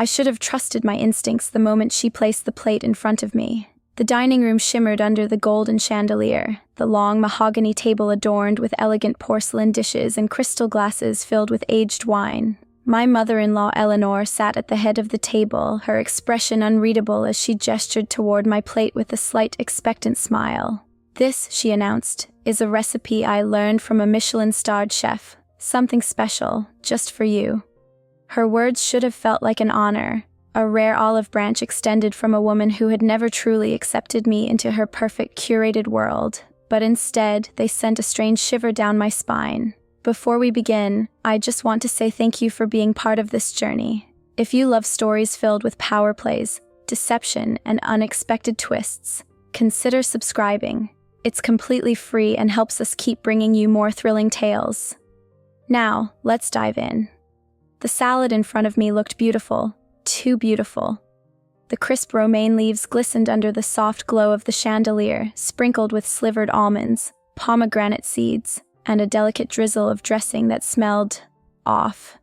I should have trusted my instincts the moment she placed the plate in front of me. The dining room shimmered under the golden chandelier, the long mahogany table adorned with elegant porcelain dishes and crystal glasses filled with aged wine. My mother-in-law Eleanor sat at the head of the table, her expression unreadable as she gestured toward my plate with a slight expectant smile. "This," she announced, "is a recipe I learned from a Michelin-starred chef. Something special, just for you." Her words should have felt like an honor, a rare olive branch extended from a woman who had never truly accepted me into her perfect, curated world. But instead, they sent a strange shiver down my spine. Before we begin, I just want to say thank you for being part of this journey. If you love stories filled with power plays, deception, and unexpected twists, consider subscribing. It's completely free and helps us keep bringing you more thrilling tales. Now, let's dive in. The salad in front of me looked beautiful, too beautiful. The crisp romaine leaves glistened under the soft glow of the chandelier, sprinkled with slivered almonds, pomegranate seeds, and a delicate drizzle of dressing that smelled off.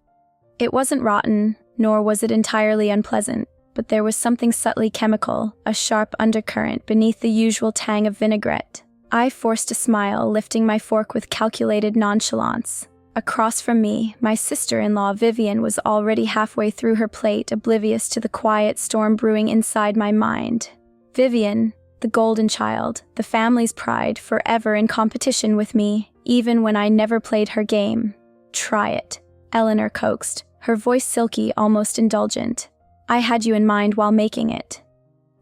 It wasn't rotten, nor was it entirely unpleasant, but there was something subtly chemical, a sharp undercurrent beneath the usual tang of vinaigrette. I forced a smile, lifting my fork with calculated nonchalance. Across from me, my sister-in-law Vivian was already halfway through her plate, oblivious to the quiet storm brewing inside my mind. Vivian, the golden child, the family's pride, forever in competition with me, even when I never played her game. "Try it," Eleanor coaxed, her voice silky, almost indulgent. "I had you in mind while making it."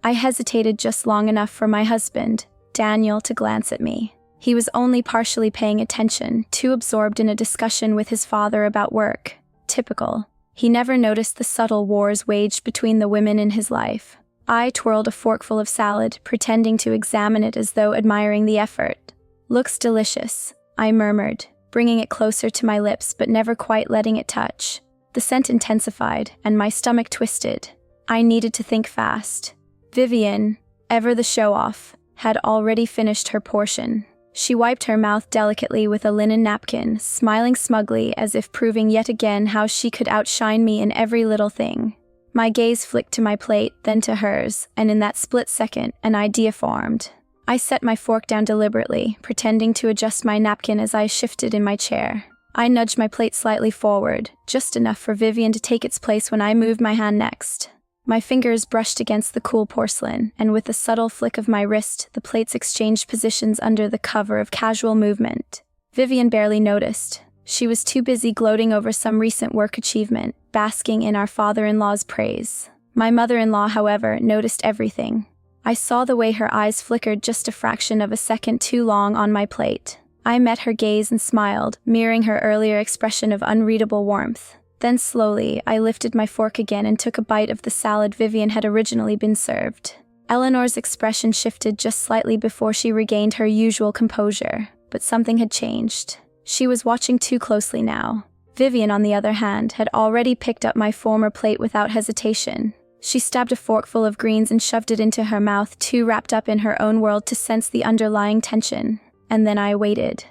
I hesitated just long enough for my husband, Daniel, to glance at me. He was only partially paying attention, too absorbed in a discussion with his father about work. Typical. He never noticed the subtle wars waged between the women in his life. I twirled a forkful of salad, pretending to examine it as though admiring the effort. "Looks delicious," I murmured, bringing it closer to my lips but never quite letting it touch. The scent intensified, and my stomach twisted. I needed to think fast. Vivian, ever the show-off, had already finished her portion. She wiped her mouth delicately with a linen napkin, smiling smugly as if proving yet again how she could outshine me in every little thing. My gaze flicked to my plate, then to hers, and in that split second, an idea formed. I set my fork down deliberately, pretending to adjust my napkin as I shifted in my chair. I nudged my plate slightly forward, just enough for Vivian to take its place when I moved my hand next. My fingers brushed against the cool porcelain, and with a subtle flick of my wrist, the plates exchanged positions under the cover of casual movement. Vivian barely noticed. She was too busy gloating over some recent work achievement, basking in our father-in-law's praise. My mother-in-law, however, noticed everything. I saw the way her eyes flickered just a fraction of a second too long on my plate. I met her gaze and smiled, mirroring her earlier expression of unreadable warmth. Then slowly, I lifted my fork again and took a bite of the salad Vivian had originally been served. Eleanor's expression shifted just slightly before she regained her usual composure, but something had changed. She was watching too closely now. Vivian, on the other hand, had already picked up my former plate without hesitation. She stabbed a forkful of greens and shoved it into her mouth, too wrapped up in her own world to sense the underlying tension. And then I waited.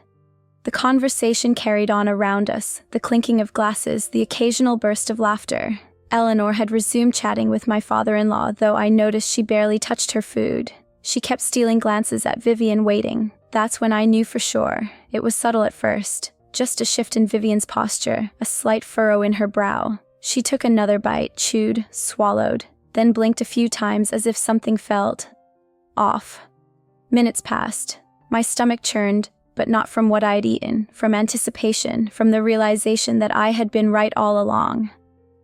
The conversation carried on around us, the clinking of glasses, the occasional burst of laughter. Eleanor had resumed chatting with my father-in-law, though I noticed she barely touched her food. She kept stealing glances at Vivian, waiting. That's when I knew for sure. It was subtle at first. Just a shift in Vivian's posture, a slight furrow in her brow. She took another bite, chewed, swallowed, then blinked a few times as if something felt off. Minutes passed. My stomach churned, but not from what I'd eaten, from anticipation, from the realization that I had been right all along.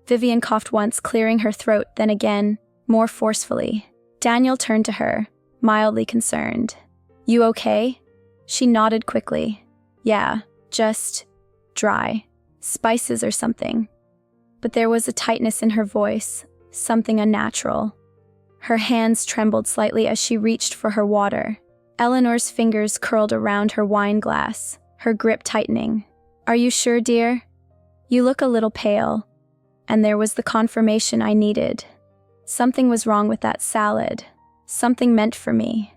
Vivian coughed once, clearing her throat, then again, more forcefully. Daniel turned to her, mildly concerned. "You okay?" She nodded quickly. "Yeah, just dry. Spices or something." But there was a tightness in her voice, something unnatural. Her hands trembled slightly as she reached for her water. Eleanor's fingers curled around her wine glass, her grip tightening. "Are you sure, dear? You look a little pale." And there was the confirmation I needed. Something was wrong with that salad. Something meant for me.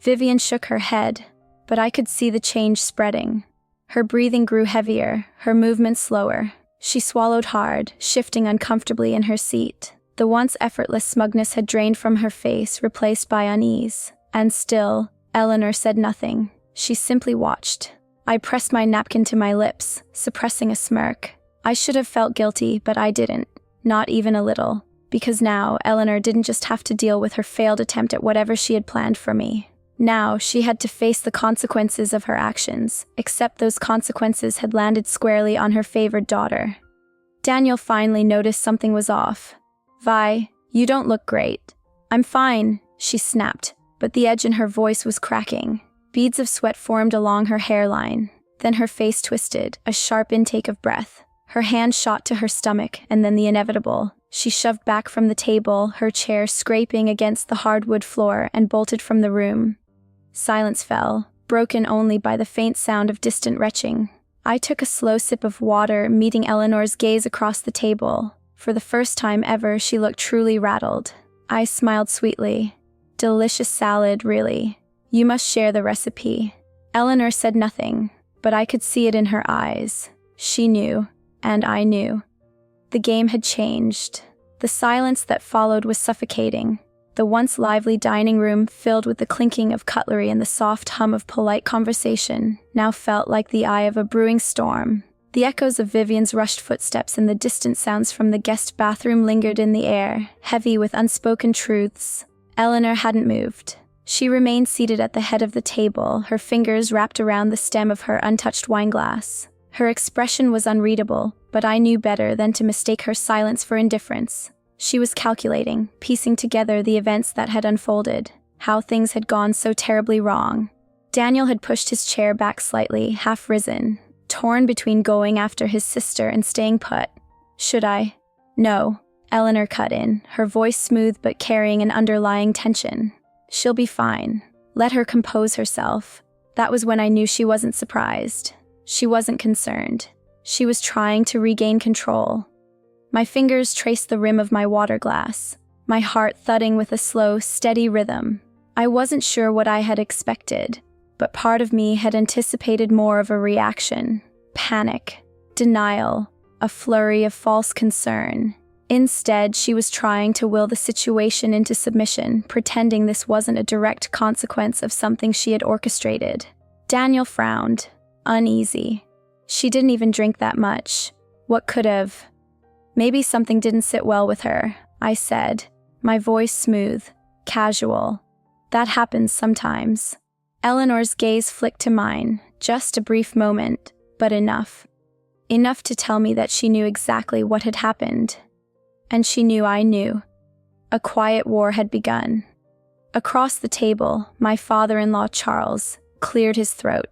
Vivian shook her head, but I could see the change spreading. Her breathing grew heavier, her movements slower. She swallowed hard, shifting uncomfortably in her seat. The once effortless smugness had drained from her face, replaced by unease. And still, Eleanor said nothing. She simply watched. I pressed my napkin to my lips, suppressing a smirk. I should have felt guilty, but I didn't. Not even a little. Because now, Eleanor didn't just have to deal with her failed attempt at whatever she had planned for me. Now, she had to face the consequences of her actions, except those consequences had landed squarely on her favored daughter. Daniel finally noticed something was off. "Vi, you don't look great." "I'm fine," she snapped, but the edge in her voice was cracking. Beads of sweat formed along her hairline. Then her face twisted, a sharp intake of breath. Her hand shot to her stomach, and then the inevitable. She shoved back from the table, her chair scraping against the hardwood floor, and bolted from the room. Silence fell, broken only by the faint sound of distant retching. I took a slow sip of water, meeting Eleanor's gaze across the table. For the first time ever, she looked truly rattled. I smiled sweetly. "Delicious salad, really. You must share the recipe." Eleanor said nothing, but I could see it in her eyes. She knew, and I knew. The game had changed. The silence that followed was suffocating. The once lively dining room, filled with the clinking of cutlery and the soft hum of polite conversation, now felt like the eye of a brewing storm. The echoes of Vivian's rushed footsteps and the distant sounds from the guest bathroom lingered in the air, heavy with unspoken truths. Eleanor hadn't moved. She remained seated at the head of the table, her fingers wrapped around the stem of her untouched wineglass. Her expression was unreadable, but I knew better than to mistake her silence for indifference. She was calculating, piecing together the events that had unfolded, how things had gone so terribly wrong. Daniel had pushed his chair back slightly, half risen, torn between going after his sister and staying put. "Should I?" "No," Eleanor cut in, her voice smooth but carrying an underlying tension. "She'll be fine. Let her compose herself." That was when I knew she wasn't surprised. She wasn't concerned. She was trying to regain control. My fingers traced the rim of my water glass, my heart thudding with a slow, steady rhythm. I wasn't sure what I had expected, but part of me had anticipated more of a reaction. Panic, denial, a flurry of false concern. Instead, she was trying to will the situation into submission, pretending this wasn't a direct consequence of something she had orchestrated. Daniel frowned, uneasy. She didn't even drink that much. What could have? "Maybe something didn't sit well with her," I said, my voice smooth, casual. "That happens sometimes." Eleanor's gaze flicked to mine, just a brief moment, but enough. Enough to tell me that she knew exactly what had happened. And she knew I knew. A quiet war had begun. Across the table, my father-in-law Charles cleared his throat.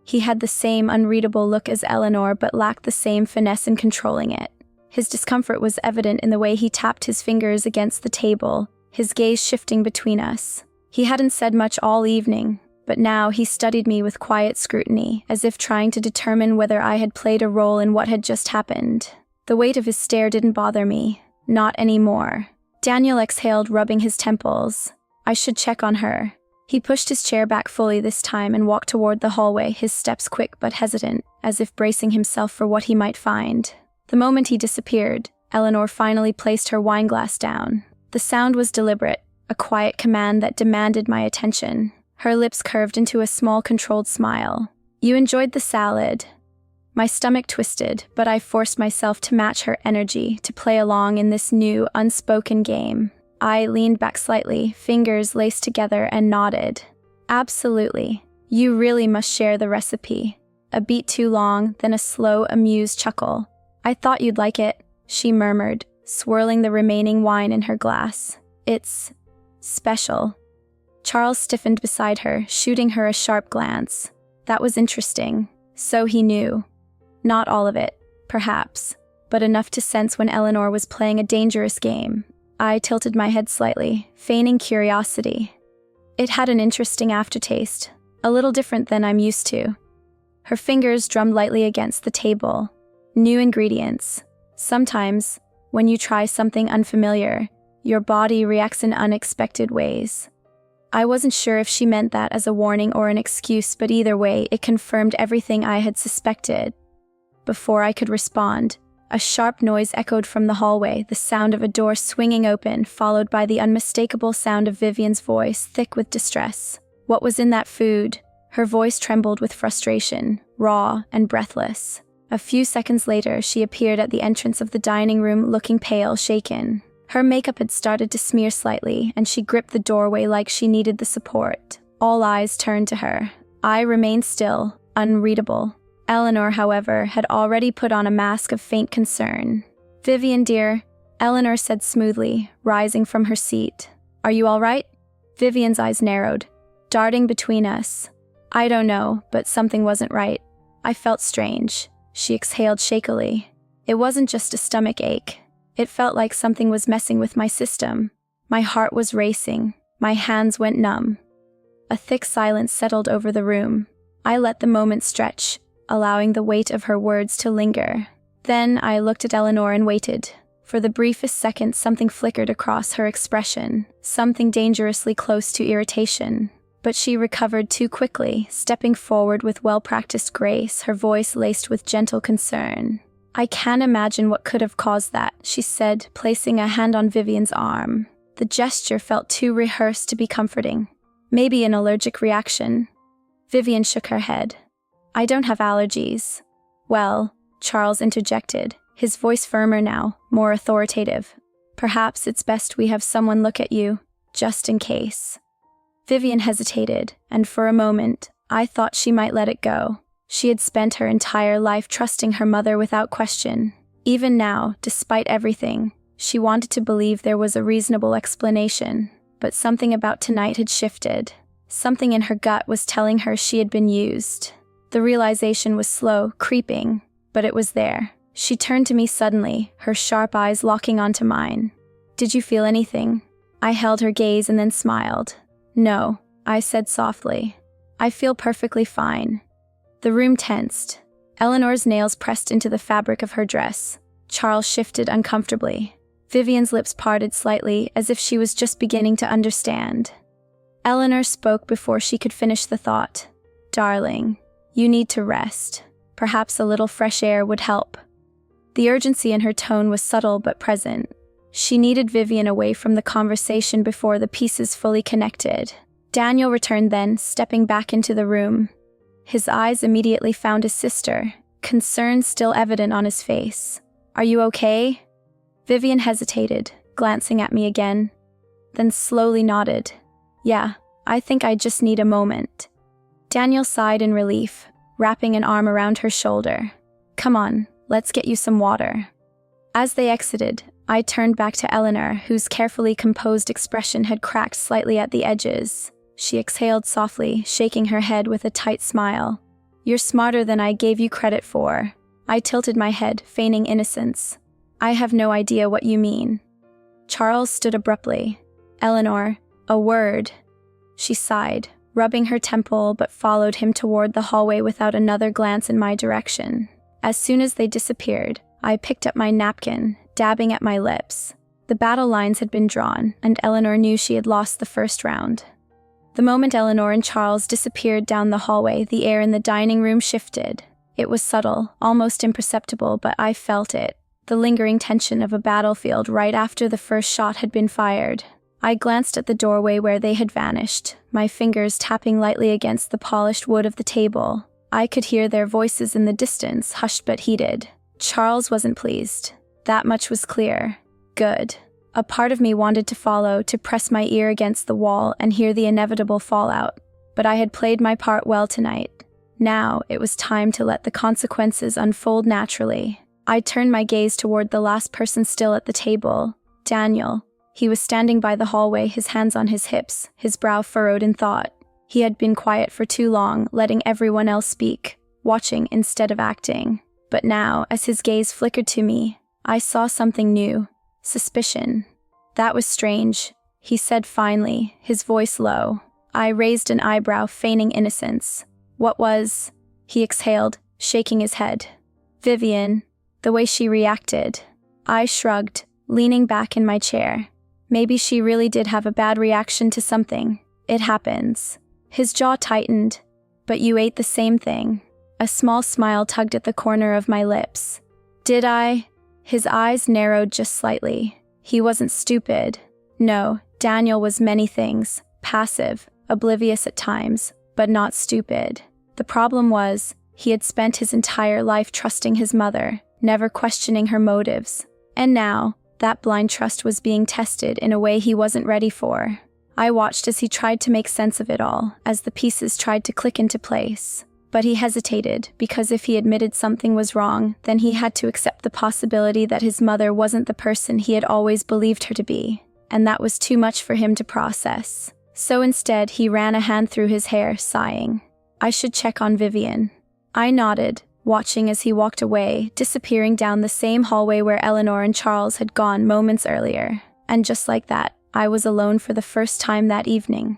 He had the same unreadable look as Eleanor, but lacked the same finesse in controlling it. His discomfort was evident in the way he tapped his fingers against the table, his gaze shifting between us. He hadn't said much all evening, but now he studied me with quiet scrutiny, as if trying to determine whether I had played a role in what had just happened. The weight of his stare didn't bother me. Not anymore. Daniel exhaled, rubbing his temples. I should check on her. He pushed his chair back fully this time and walked toward the hallway, his steps quick but hesitant, as if bracing himself for what he might find. The moment he disappeared, Eleanor finally placed her wineglass down. The sound was deliberate, a quiet command that demanded my attention. Her lips curved into a small, controlled smile. "You enjoyed the salad." My stomach twisted, but I forced myself to match her energy, to play along in this new, unspoken game. I leaned back slightly, fingers laced together, and nodded. "Absolutely. You really must share the recipe." A beat too long, then a slow, amused chuckle. "I thought you'd like it," she murmured, swirling the remaining wine in her glass. "It's special." Charles stiffened beside her, shooting her a sharp glance. That was interesting. So he knew. Not all of it, perhaps, but enough to sense when Eleanor was playing a dangerous game. I tilted my head slightly, feigning curiosity. It had an interesting aftertaste, a little different than I'm used to. Her fingers drummed lightly against the table. New ingredients. Sometimes, when you try something unfamiliar, your body reacts in unexpected ways. I wasn't sure if she meant that as a warning or an excuse, but either way, it confirmed everything I had suspected. Before I could respond, A sharp noise echoed from the hallway, the sound of a door swinging open, followed by the unmistakable sound of Vivian's voice, thick with distress. What was in that food? Her voice trembled with frustration, raw and breathless. A few seconds later, she appeared at the entrance of the dining room, looking pale, shaken. Her makeup had started to smear slightly, and she gripped the doorway like she needed the support. All eyes turned to her. I remained still, unreadable. Eleanor, however, had already put on a mask of faint concern. "Vivian, dear," Eleanor said smoothly, rising from her seat. "Are you all right?" Vivian's eyes narrowed, darting between us. "I don't know, but something wasn't right. I felt strange." She exhaled shakily. "It wasn't just a stomach ache. It felt like something was messing with my system. My heart was racing. My hands went numb." A thick silence settled over the room. I let the moment stretch, allowing the weight of her words to linger. Then I looked at Eleanor and waited. For the briefest second, something flickered across her expression, something dangerously close to irritation. But she recovered too quickly, stepping forward with well-practiced grace, her voice laced with gentle concern. "I can't imagine what could have caused that," she said, placing a hand on Vivian's arm. The gesture felt too rehearsed to be comforting. "Maybe an allergic reaction." Vivian shook her head. "I don't have allergies." "Well," Charles interjected, his voice firmer now, more authoritative. "Perhaps it's best we have someone look at you, just in case." Vivian hesitated, and for a moment, I thought she might let it go. She had spent her entire life trusting her mother without question. Even now, despite everything, she wanted to believe there was a reasonable explanation. But something about tonight had shifted. Something in her gut was telling her she had been used. The realization was slow, creeping, but it was there. She turned to me suddenly, her sharp eyes locking onto mine. "Did you feel anything?" I held her gaze and then smiled. "No," I said softly. "I feel perfectly fine." The room tensed. Eleanor's nails pressed into the fabric of her dress. Charles shifted uncomfortably. Vivian's lips parted slightly, as if she was just beginning to understand. Eleanor spoke before she could finish the thought. "Darling, you need to rest. Perhaps a little fresh air would help." The urgency in her tone was subtle but present. She needed Vivian away from the conversation before the pieces fully connected. Daniel returned then, stepping back into the room. His eyes immediately found his sister, concern still evident on his face. "Are you okay?" Vivian hesitated, glancing at me again, then slowly nodded. "Yeah, I think I just need a moment." Daniel sighed in relief, wrapping an arm around her shoulder. "Come on, let's get you some water." As they exited, I turned back to Eleanor, whose carefully composed expression had cracked slightly at the edges. She exhaled softly, shaking her head with a tight smile. "You're smarter than I gave you credit for." I tilted my head, feigning innocence. "I have no idea what you mean." Charles stood abruptly. "Eleanor, a word." She sighed, rubbing her temple, but followed him toward the hallway without another glance in my direction. As soon as they disappeared, I picked up my napkin, dabbing at my lips. The battle lines had been drawn, and Eleanor knew she had lost the first round. The moment Eleanor and Charles disappeared down the hallway, the air in the dining room shifted. It was subtle, almost imperceptible, but I felt it. The lingering tension of a battlefield right after the first shot had been fired. I glanced at the doorway where they had vanished, my fingers tapping lightly against the polished wood of the table. I could hear their voices in the distance, hushed but heated. Charles wasn't pleased. That much was clear. Good. A part of me wanted to follow, to press my ear against the wall and hear the inevitable fallout. But I had played my part well tonight. Now it was time to let the consequences unfold naturally. I turned my gaze toward the last person still at the table, Daniel. He was standing by the hallway, his hands on his hips, his brow furrowed in thought. He had been quiet for too long, letting everyone else speak, watching instead of acting. But now, as his gaze flickered to me, I saw something new. Suspicion. "That was strange," he said finally, his voice low. I raised an eyebrow, feigning innocence. "What was?" He exhaled, shaking his head. "Vivian. The way she reacted." I shrugged, leaning back in my chair. Maybe she really did have a bad reaction to something. It happens. His jaw tightened. "But you ate the same thing." A small smile tugged at the corner of my lips. "Did I?" His eyes narrowed just slightly. He wasn't stupid. No, Daniel was many things, passive, oblivious at times, but not stupid. The problem was, he had spent his entire life trusting his mother, never questioning her motives. And now, that blind trust was being tested in a way he wasn't ready for. I watched as he tried to make sense of it all, as the pieces tried to click into place. But he hesitated, because if he admitted something was wrong, then he had to accept the possibility that his mother wasn't the person he had always believed her to be. And that was too much for him to process. So instead, he ran a hand through his hair, sighing. I should check on Vivian. I nodded, watching as he walked away, disappearing down the same hallway where Eleanor and Charles had gone moments earlier. And just like that, I was alone for the first time that evening.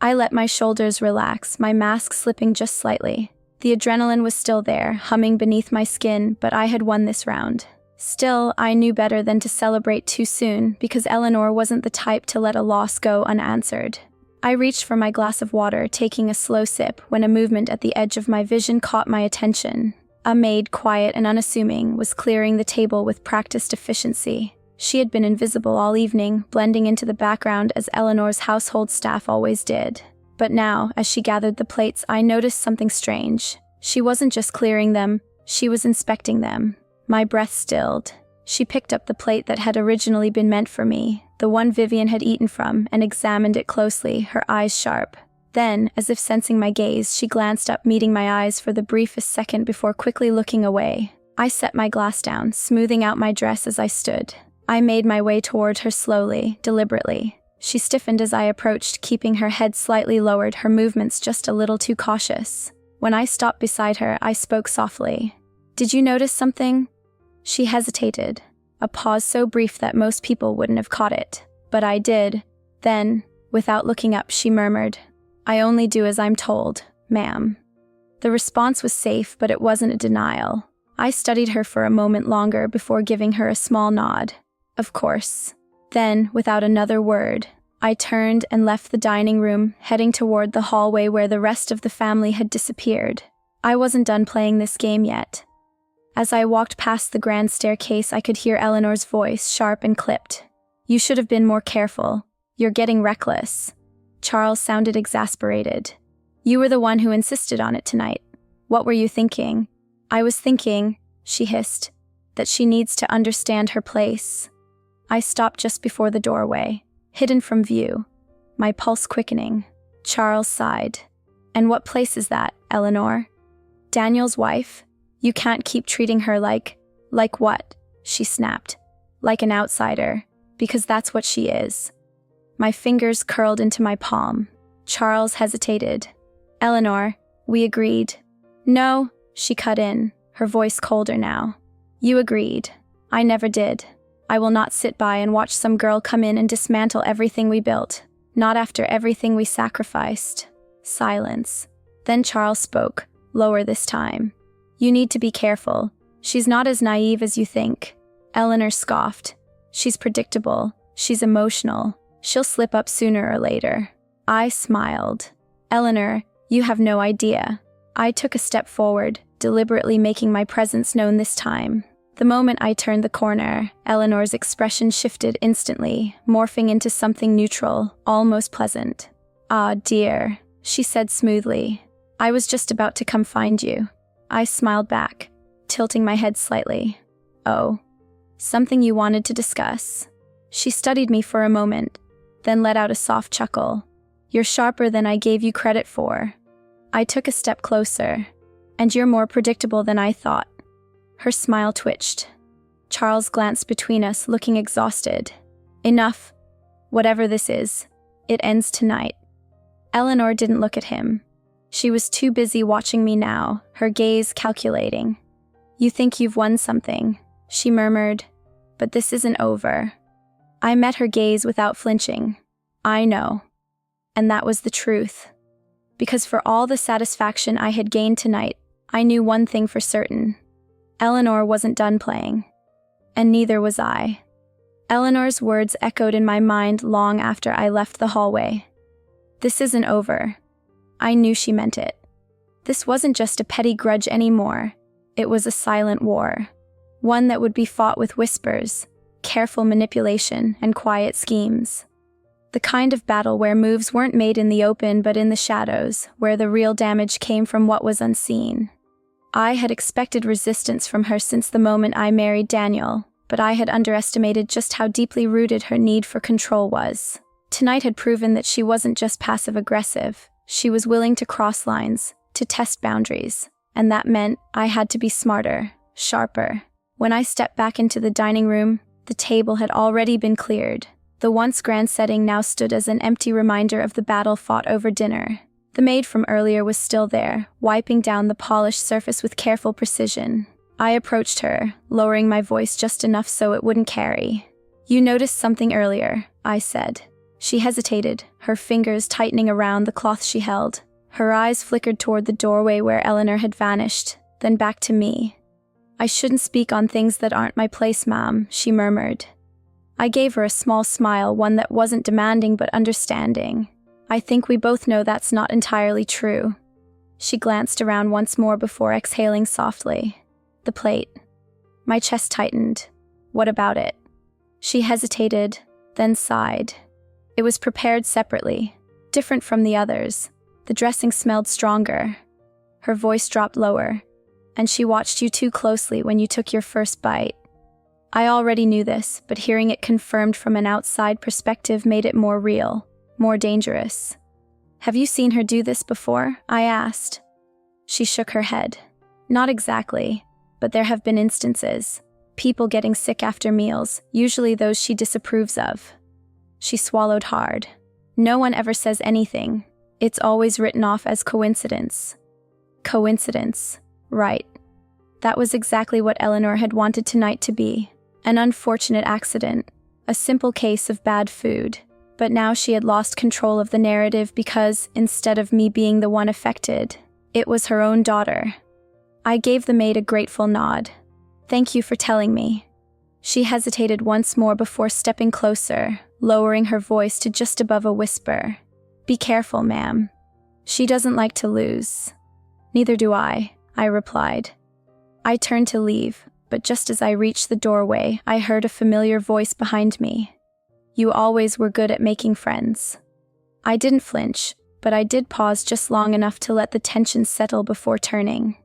I let my shoulders relax, my mask slipping just slightly. The adrenaline was still there, humming beneath my skin, but I had won this round. Still, I knew better than to celebrate too soon, because Eleanor wasn't the type to let a loss go unanswered. I reached for my glass of water, taking a slow sip, when a movement at the edge of my vision caught my attention. A maid, quiet and unassuming, was clearing the table with practiced efficiency. She had been invisible all evening, blending into the background as Eleanor's household staff always did. But now, as she gathered the plates, I noticed something strange. She wasn't just clearing them, she was inspecting them. My breath stilled. She picked up the plate that had originally been meant for me, the one Vivian had eaten from, and examined it closely, her eyes sharp. Then, as if sensing my gaze, she glanced up, meeting my eyes for the briefest second before quickly looking away. I set my glass down, smoothing out my dress as I stood. I made my way toward her slowly, deliberately. She stiffened as I approached, keeping her head slightly lowered, her movements just a little too cautious. When I stopped beside her, I spoke softly. "Did you notice something?" She hesitated, a pause so brief that most people wouldn't have caught it. But I did. Then, without looking up, she murmured, "I only do as I'm told, ma'am." The response was safe, but it wasn't a denial. I studied her for a moment longer before giving her a small nod. Of course. Then, without another word, I turned and left the dining room, heading toward the hallway where the rest of the family had disappeared. I wasn't done playing this game yet. As I walked past the grand staircase, I could hear Eleanor's voice, sharp and clipped. "You should have been more careful. You're getting reckless." Charles sounded exasperated. "You were the one who insisted on it tonight. What were you thinking?" "I was thinking," she hissed, "that she needs to understand her place." I stopped just before the doorway, hidden from view, my pulse quickening. Charles sighed. "And what place is that, Eleanor?" "Daniel's wife. You can't keep treating her like what?" she snapped. "Like an outsider, because that's what she is." My fingers curled into my palm. Charles hesitated. "Eleanor, we agreed." "No," she cut in, her voice colder now. "You agreed. I never did. I will not sit by and watch some girl come in and dismantle everything we built. Not after everything we sacrificed." Silence. Then Charles spoke, lower this time. "You need to be careful. She's not as naive as you think." Eleanor scoffed. "She's predictable. She's emotional. She'll slip up sooner or later." I smiled. "Eleanor, you have no idea." I took a step forward, deliberately making my presence known this time. The moment I turned the corner, Eleanor's expression shifted instantly, morphing into something neutral, almost pleasant. "Ah, dear," she said smoothly. "I was just about to come find you." I smiled back, tilting my head slightly. "Oh, something you wanted to discuss?" She studied me for a moment, then let out a soft chuckle. "You're sharper than I gave you credit for." I took a step closer. "And you're more predictable than I thought." Her smile twitched. Charles glanced between us, looking exhausted. "Enough. Whatever this is, it ends tonight." Eleanor didn't look at him. She was too busy watching me now, her gaze calculating. "You think you've won something," she murmured, "but this isn't over." I met her gaze without flinching. "I know." And that was the truth. Because for all the satisfaction I had gained tonight, I knew one thing for certain. Eleanor wasn't done playing. And neither was I. Eleanor's words echoed in my mind long after I left the hallway. "This isn't over." I knew she meant it. This wasn't just a petty grudge anymore. It was a silent war. One that would be fought with whispers, careful manipulation, and quiet schemes. The kind of battle where moves weren't made in the open but in the shadows, where the real damage came from what was unseen. I had expected resistance from her since the moment I married Daniel, but I had underestimated just how deeply rooted her need for control was. Tonight had proven that she wasn't just passive-aggressive. She was willing to cross lines, to test boundaries, and that meant I had to be smarter, sharper. When I stepped back into the dining room, the table had already been cleared. The once grand setting now stood as an empty reminder of the battle fought over dinner. The maid from earlier was still there, wiping down the polished surface with careful precision. I approached her, lowering my voice just enough so it wouldn't carry. "You noticed something earlier," I said. She hesitated, her fingers tightening around the cloth she held. Her eyes flickered toward the doorway where Eleanor had vanished, then back to me. "I shouldn't speak on things that aren't my place, ma'am," she murmured. I gave her a small smile, one that wasn't demanding but understanding. "I think we both know that's not entirely true." She glanced around once more before exhaling softly. "The plate." My chest tightened. "What about it?" She hesitated, then sighed. "It was prepared separately, different from the others. The dressing smelled stronger." Her voice dropped lower. "And she watched you too closely when you took your first bite." I already knew this, but hearing it confirmed from an outside perspective made it more real, more dangerous. "Have you seen her do this before?" I asked. She shook her head. "Not exactly, but there have been instances. People getting sick after meals, usually those she disapproves of." She swallowed hard. "No one ever says anything. It's always written off as coincidence." Coincidence. Right. That was exactly what Eleanor had wanted tonight to be. An unfortunate accident. A simple case of bad food. But now she had lost control of the narrative because, instead of me being the one affected, it was her own daughter. I gave the maid a grateful nod. "Thank you for telling me." She hesitated once more before stepping closer, lowering her voice to just above a whisper. "Be careful, ma'am. She doesn't like to lose." "Neither do I replied. I turned to leave, but just as I reached the doorway, I heard a familiar voice behind me. "You always were good at making friends." I didn't flinch, but I did pause just long enough to let the tension settle before turning.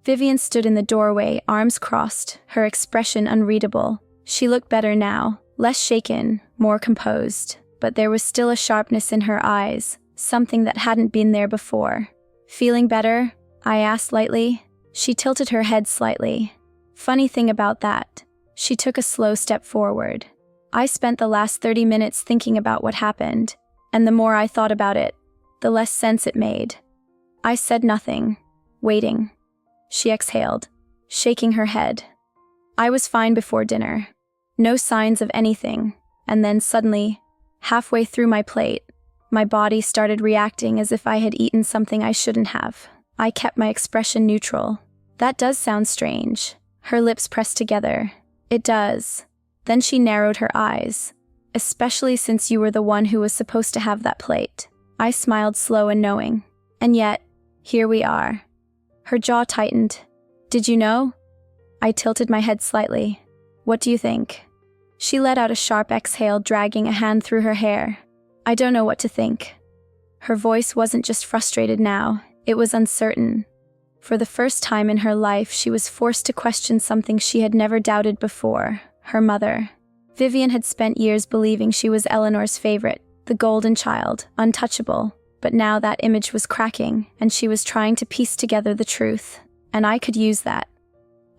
Vivian stood in the doorway, arms crossed, her expression unreadable. She looked better now, less shaken, more composed, but there was still a sharpness in her eyes, something that hadn't been there before. "Feeling better?" I asked lightly. She tilted her head slightly. Funny thing about that, she took a slow step forward. I spent the last 30 minutes thinking about what happened, and the more I thought about it, the less sense it made. I said nothing, waiting. She exhaled, shaking her head. I was fine before dinner. No signs of anything, and then suddenly, halfway through my plate, my body started reacting as if I had eaten something I shouldn't have. I kept my expression neutral. "That does sound strange." Her lips pressed together. "It does." Then she narrowed her eyes. "Especially since you were the one who was supposed to have that plate." I smiled slow and knowing. "And yet, here we are." Her jaw tightened. "Did you know?" I tilted my head slightly. "What do you think?" She let out a sharp exhale, dragging a hand through her hair. "I don't know what to think." Her voice wasn't just frustrated now, it was uncertain. For the first time in her life, she was forced to question something she had never doubted before, her mother. Vivian had spent years believing she was Eleanor's favorite, the golden child, untouchable. But now that image was cracking, and she was trying to piece together the truth. And I could use that.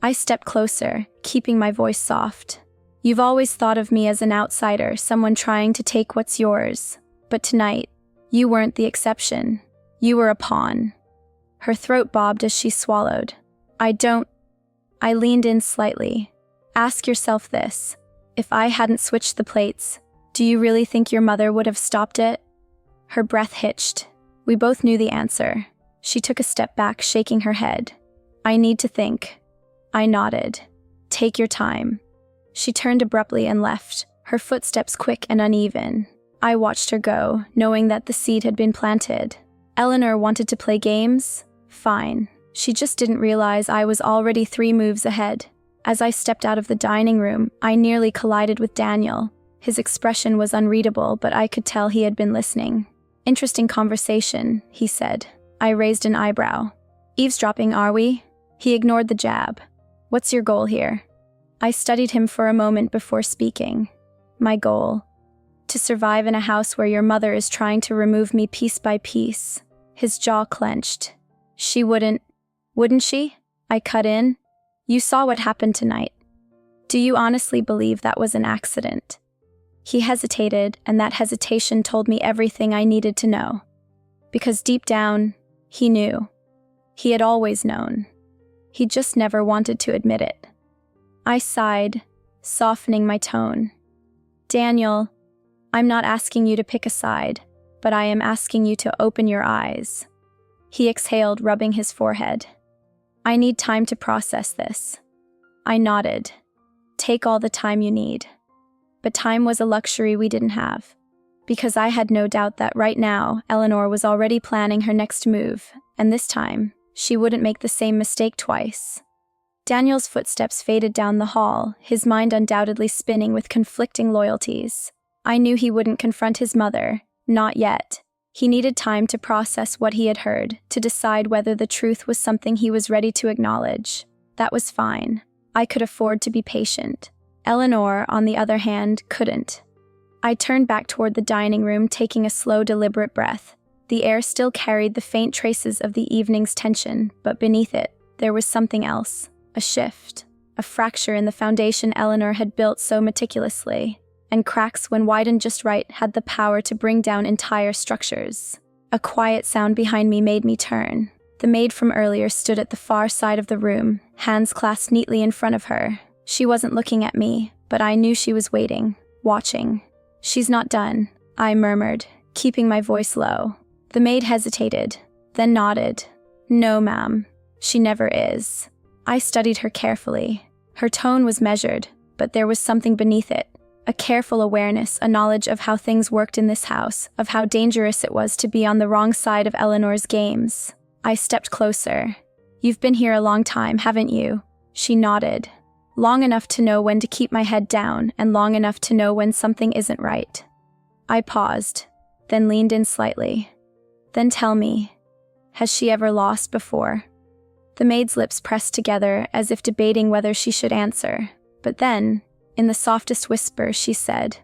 I stepped closer, keeping my voice soft. "You've always thought of me as an outsider, someone trying to take what's yours. But tonight, you weren't the exception. You were a pawn." Her throat bobbed as she swallowed. I leaned in slightly. "Ask yourself this. If I hadn't switched the plates, do you really think your mother would have stopped it?" Her breath hitched. We both knew the answer. She took a step back, shaking her head. "I need to think." I nodded. "Take your time." She turned abruptly and left, her footsteps quick and uneven. I watched her go, knowing that the seed had been planted. Eleanor wanted to play games? Fine. She just didn't realize I was already 3 moves ahead. As I stepped out of the dining room, I nearly collided with Daniel. His expression was unreadable, but I could tell he had been listening. "Interesting conversation," he said. I raised an eyebrow. "Eavesdropping, are we?" He ignored the jab. "What's your goal here?" I studied him for a moment before speaking. "My goal? To survive in a house where your mother is trying to remove me piece by piece." His jaw clenched. "She wouldn't she?" I cut in. "You saw what happened tonight. Do you honestly believe that was an accident?" He hesitated, and that hesitation told me everything I needed to know. Because deep down, he knew. He had always known. He just never wanted to admit it. I sighed, softening my tone. "Daniel, I'm not asking you to pick a side, but I am asking you to open your eyes." He exhaled, rubbing his forehead. "I need time to process this." I nodded. "Take all the time you need." But time was a luxury we didn't have. Because I had no doubt that right now, Eleanor was already planning her next move, and this time, she wouldn't make the same mistake twice. Daniel's footsteps faded down the hall, his mind undoubtedly spinning with conflicting loyalties. I knew he wouldn't confront his mother, not yet. He needed time to process what he had heard, to decide whether the truth was something he was ready to acknowledge. That was fine. I could afford to be patient. Eleanor, on the other hand, couldn't. I turned back toward the dining room, taking a slow, deliberate breath. The air still carried the faint traces of the evening's tension, but beneath it, there was something else. A shift. A fracture in the foundation Eleanor had built so meticulously. And cracks, when widened just right, had the power to bring down entire structures. A quiet sound behind me made me turn. The maid from earlier stood at the far side of the room, hands clasped neatly in front of her. She wasn't looking at me, but I knew she was waiting, watching. "She's not done," I murmured, keeping my voice low. The maid hesitated, then nodded. "No, ma'am, she never is." I studied her carefully. Her tone was measured, but there was something beneath it. A careful awareness, a knowledge of how things worked in this house, of how dangerous it was to be on the wrong side of Eleanor's games. I stepped closer. "You've been here a long time, haven't you?" She nodded. "Long enough to know when to keep my head down, and long enough to know when something isn't right." I paused, then leaned in slightly. "Then tell me, has she ever lost before?" The maid's lips pressed together as if debating whether she should answer. But then, in the softest whisper, she said,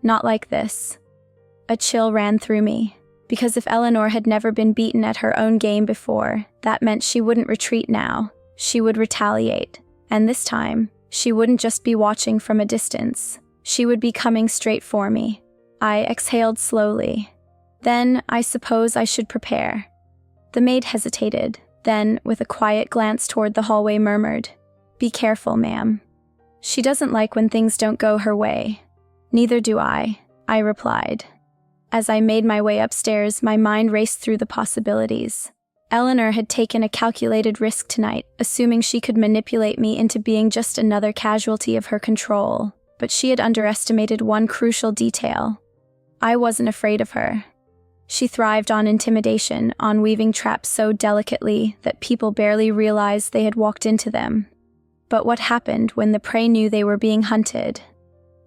"Not like this." A chill ran through me, because if Eleanor had never been beaten at her own game before, that meant she wouldn't retreat now. She would retaliate. And this time, she wouldn't just be watching from a distance. She would be coming straight for me. I exhaled slowly. "Then, I suppose I should prepare." The maid hesitated, then, with a quiet glance toward the hallway, murmured, "Be careful, ma'am." "She doesn't like when things don't go her way." "Neither do I replied. As I made my way upstairs, my mind raced through the possibilities. Eleanor had taken a calculated risk tonight, assuming she could manipulate me into being just another casualty of her control. But she had underestimated one crucial detail. I wasn't afraid of her. She thrived on intimidation, on weaving traps so delicately that people barely realized they had walked into them. But what happened when the prey knew they were being hunted?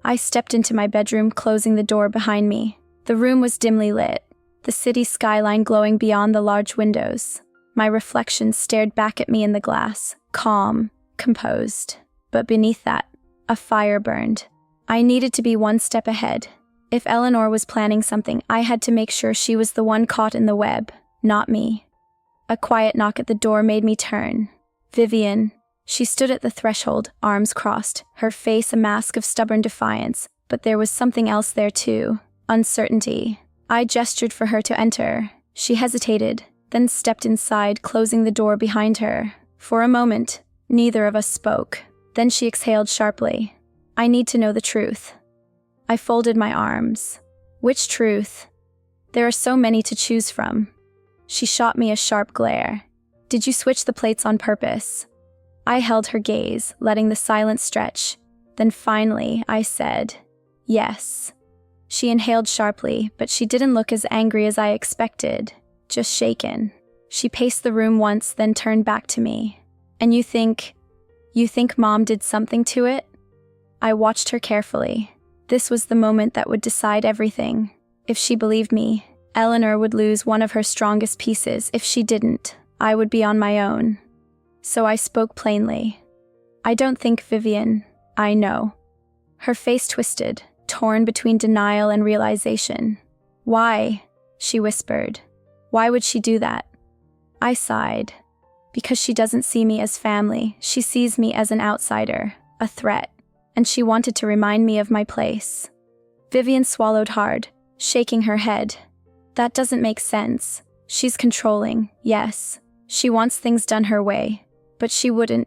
I stepped into my bedroom, closing the door behind me. The room was dimly lit, the city skyline glowing beyond the large windows. My reflection stared back at me in the glass, calm, composed. But beneath that, a fire burned. I needed to be one step ahead. If Eleanor was planning something, I had to make sure she was the one caught in the web, not me. A quiet knock at the door made me turn. Vivian. She stood at the threshold, arms crossed, her face a mask of stubborn defiance, but there was something else there too. Uncertainty. I gestured for her to enter. She hesitated, then stepped inside, closing the door behind her. For a moment, neither of us spoke. Then she exhaled sharply. "I need to know the truth." I folded my arms. "Which truth?" "There are so many to choose from." She shot me a sharp glare. "Did you switch the plates on purpose?" I held her gaze, letting the silence stretch. Then finally, I said, "Yes." She inhaled sharply, but she didn't look as angry as I expected, just shaken. She paced the room once, then turned back to me. "And you think You think Mom did something to it? I watched her carefully. This was the moment that would decide everything. If she believed me, Eleanor would lose one of her strongest pieces. If she didn't, I would be on my own. So I spoke plainly. I don't think Vivian. I know. Her face twisted, torn between denial and realization. Why? She whispered. Why would she do that? I sighed. Because she doesn't see me as family. She sees me as an outsider, a threat, and she wanted to remind me of my place. Vivian swallowed hard, shaking her head. That doesn't make sense. She's controlling, yes. She wants things done her way, but she wouldn't.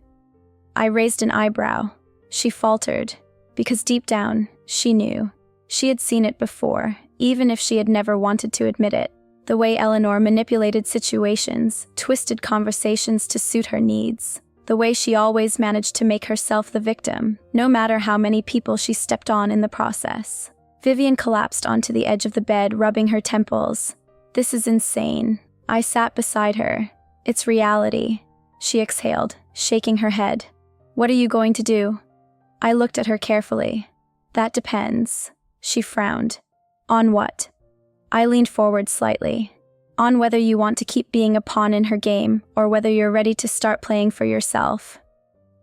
I raised an eyebrow. She faltered, because deep down, she knew. She had seen it before, even if she had never wanted to admit it. The way Eleanor manipulated situations, twisted conversations to suit her needs. The way she always managed to make herself the victim, no matter how many people she stepped on in the process. Vivian collapsed onto the edge of the bed, rubbing her temples. This is insane. I sat beside her. It's reality. She exhaled, shaking her head. What are you going to do? I looked at her carefully. That depends. She frowned. On what? I leaned forward slightly. On whether you want to keep being a pawn in her game, or whether you're ready to start playing for yourself.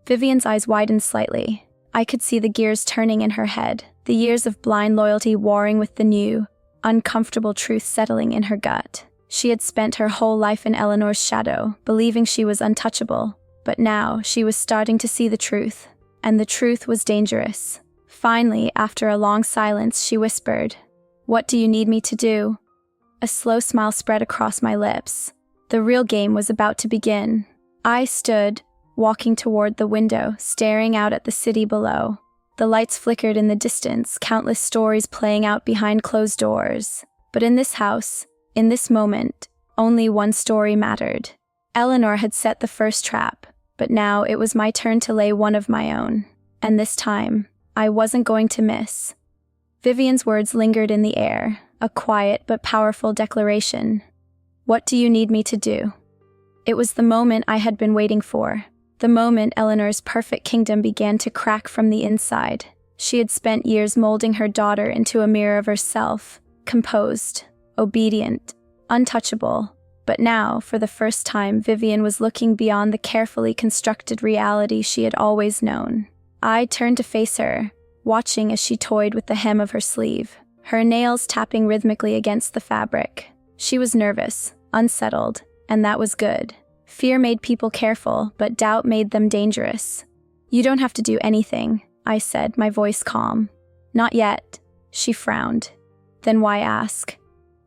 Vivian's eyes widened slightly. I could see the gears turning in her head, the years of blind loyalty warring with the new, uncomfortable truth settling in her gut. She had spent her whole life in Eleanor's shadow, believing she was untouchable, but now she was starting to see the truth, and the truth was dangerous. Finally, after a long silence, she whispered, "What do you need me to do?" A slow smile spread across my lips. The real game was about to begin. I stood, walking toward the window, staring out at the city below. The lights flickered in the distance, countless stories playing out behind closed doors. But in this house, in this moment, only one story mattered. Eleanor had set the first trap, but now it was my turn to lay one of my own. And this time, I wasn't going to miss. Vivian's words lingered in the air, a quiet but powerful declaration. What do you need me to do? It was the moment I had been waiting for. The moment Eleanor's perfect kingdom began to crack from the inside. She had spent years molding her daughter into a mirror of herself, composed, obedient, untouchable. But now, for the first time, Vivian was looking beyond the carefully constructed reality she had always known. I turned to face her, watching as she toyed with the hem of her sleeve, her nails tapping rhythmically against the fabric. She was nervous, unsettled, and that was good. Fear made people careful, but doubt made them dangerous. You don't have to do anything, I said, my voice calm. Not yet. She frowned. Then why ask?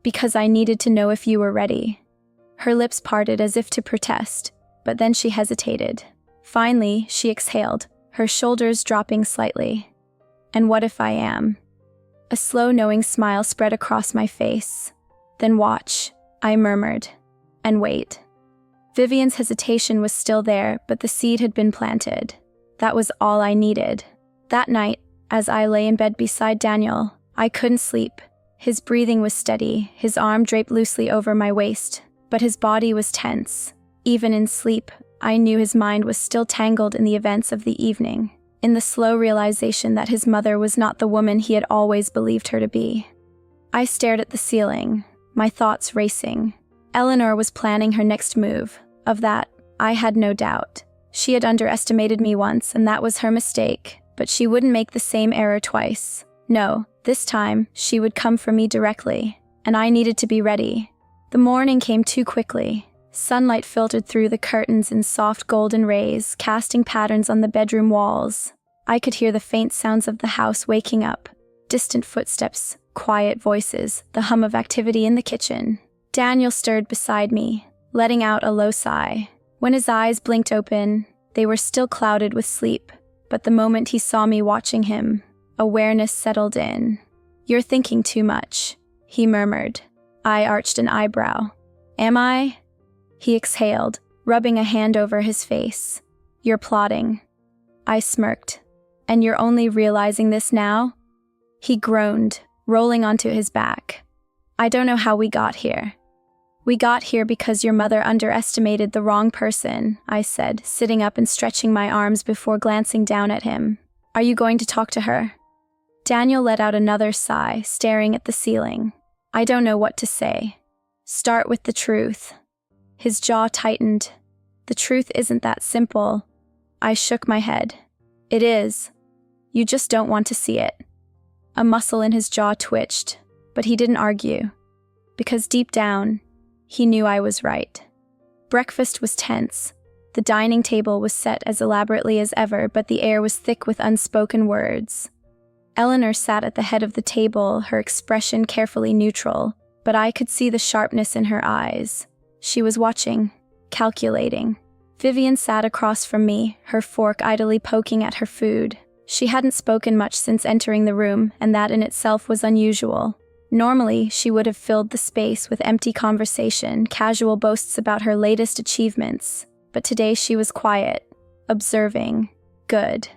Because I needed to know if you were ready. Her lips parted as if to protest, but then she hesitated. Finally, she exhaled, her shoulders dropping slightly. And what if I am? A slow, knowing smile spread across my face. Then watch, I murmured. And wait. Vivian's hesitation was still there, but the seed had been planted. That was all I needed. That night, as I lay in bed beside Daniel, I couldn't sleep. His breathing was steady, his arm draped loosely over my waist, but his body was tense. Even in sleep, I knew his mind was still tangled in the events of the evening, in the slow realization that his mother was not the woman he had always believed her to be. I stared at the ceiling, my thoughts racing. Eleanor was planning her next move. Of that, I had no doubt. She had underestimated me once, and that was her mistake, but she wouldn't make the same error twice. No, this time, she would come for me directly, and I needed to be ready. The morning came too quickly. Sunlight filtered through the curtains in soft golden rays, casting patterns on the bedroom walls. I could hear the faint sounds of the house waking up. Distant footsteps, quiet voices, the hum of activity in the kitchen. Daniel stirred beside me, letting out a low sigh. When his eyes blinked open, they were still clouded with sleep, but the moment he saw me watching him, awareness settled in. "You're thinking too much," he murmured. I arched an eyebrow. "Am I?" He exhaled, rubbing a hand over his face. "You're plotting." I smirked. "And you're only realizing this now?" He groaned, rolling onto his back. "I don't know how we got here." We got here because your mother underestimated the wrong person, I said, sitting up and stretching my arms before glancing down at him. Are you going to talk to her? Daniel let out another sigh, staring at the ceiling. I don't know what to say. Start with the truth. His jaw tightened. The truth isn't that simple. I shook my head. It is. You just don't want to see it. A muscle in his jaw twitched, but he didn't argue. Because deep down, he knew I was right. Breakfast was tense. The dining table was set as elaborately as ever, but the air was thick with unspoken words. Eleanor sat at the head of the table, her expression carefully neutral, but I could see the sharpness in her eyes. She was watching, calculating. Vivian sat across from me, her fork idly poking at her food. She hadn't spoken much since entering the room, and that in itself was unusual. Normally, she would have filled the space with empty conversation, casual boasts about her latest achievements, but today she was quiet, observing. Good.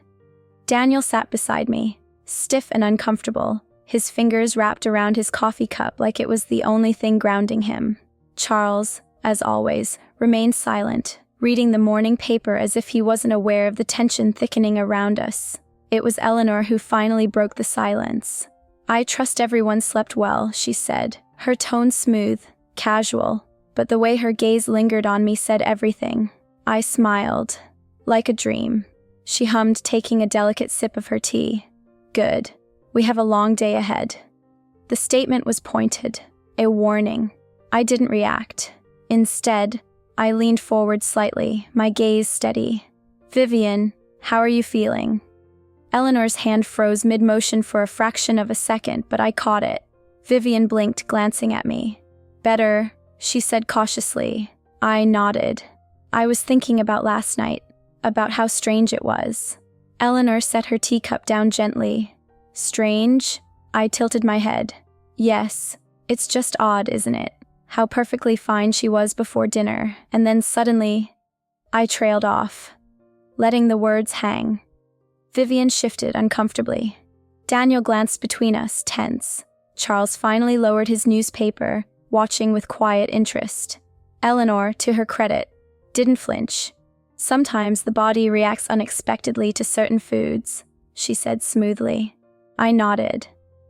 Daniel sat beside me, stiff and uncomfortable, his fingers wrapped around his coffee cup like it was the only thing grounding him. Charles, as always, remained silent, reading the morning paper as if he wasn't aware of the tension thickening around us. It was Eleanor who finally broke the silence. I trust everyone slept well, she said, her tone smooth, casual, but the way her gaze lingered on me said everything. I smiled. Like a dream. She hummed, taking a delicate sip of her tea. Good. We have a long day ahead. The statement was pointed, a warning. I didn't react. Instead, I leaned forward slightly, my gaze steady. Vivian, how are you feeling? Eleanor's hand froze mid-motion for a fraction of a second, but I caught it. Vivian blinked, glancing at me. Better, she said cautiously. I nodded. I was thinking about last night, about how strange it was. Eleanor set her teacup down gently. Strange? I tilted my head. Yes, it's just odd, isn't it? How perfectly fine she was before dinner, and then suddenly, I trailed off, letting the words hang. Vivian shifted uncomfortably. Daniel glanced between us, tense. Charles finally lowered his newspaper, watching with quiet interest. Eleanor, to her credit, didn't flinch. Sometimes the body reacts unexpectedly to certain foods, she said smoothly. I nodded.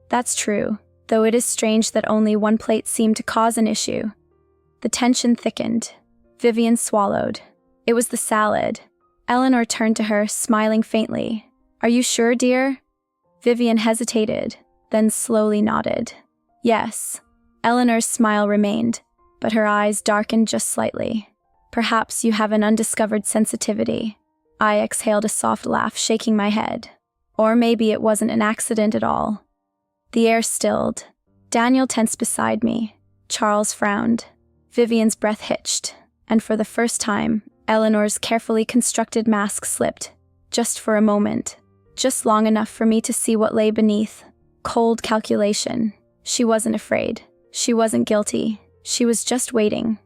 That's true, though it is strange that only one plate seemed to cause an issue. The tension thickened. Vivian swallowed. It was the salad. Eleanor turned to her, smiling faintly. Are you sure, dear? Vivian hesitated, then slowly nodded. Yes. Eleanor's smile remained, but her eyes darkened just slightly. Perhaps you have an undiscovered sensitivity. I exhaled a soft laugh, shaking my head. Or maybe it wasn't an accident at all. The air stilled. Daniel tensed beside me. Charles frowned. Vivian's breath hitched, and for the first time, Eleanor's carefully constructed mask slipped, just for a moment, just long enough for me to see what lay beneath. Cold calculation. She wasn't afraid. She wasn't guilty. She was just waiting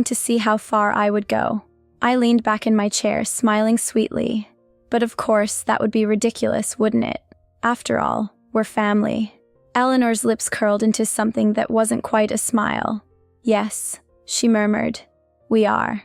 to see how far I would go. I leaned back in my chair, smiling sweetly. But of course, that would be ridiculous, wouldn't it? After all, we're family. Eleanor's lips curled into something that wasn't quite a smile. Yes, she murmured. We are.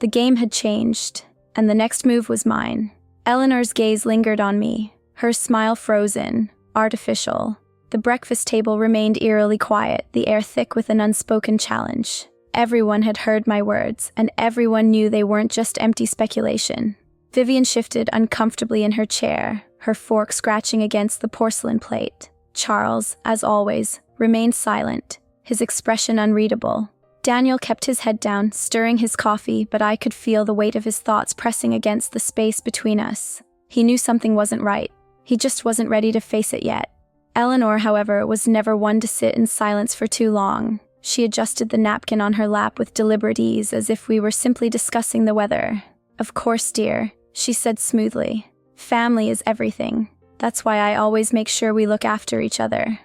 The game had changed, and the next move was mine. Eleanor's gaze lingered on me, her smile frozen, artificial. The breakfast table remained eerily quiet, the air thick with an unspoken challenge. Everyone had heard my words, and everyone knew they weren't just empty speculation. Vivian shifted uncomfortably in her chair, her fork scratching against the porcelain plate. Charles, as always, remained silent, his expression unreadable. Daniel kept his head down, stirring his coffee, but I could feel the weight of his thoughts pressing against the space between us. He knew something wasn't right. He just wasn't ready to face it yet. Eleanor, however, was never one to sit in silence for too long. She adjusted the napkin on her lap with deliberate ease, as if we were simply discussing the weather. Of course, dear, she said smoothly. Family is everything. That's why I always make sure we look after each other.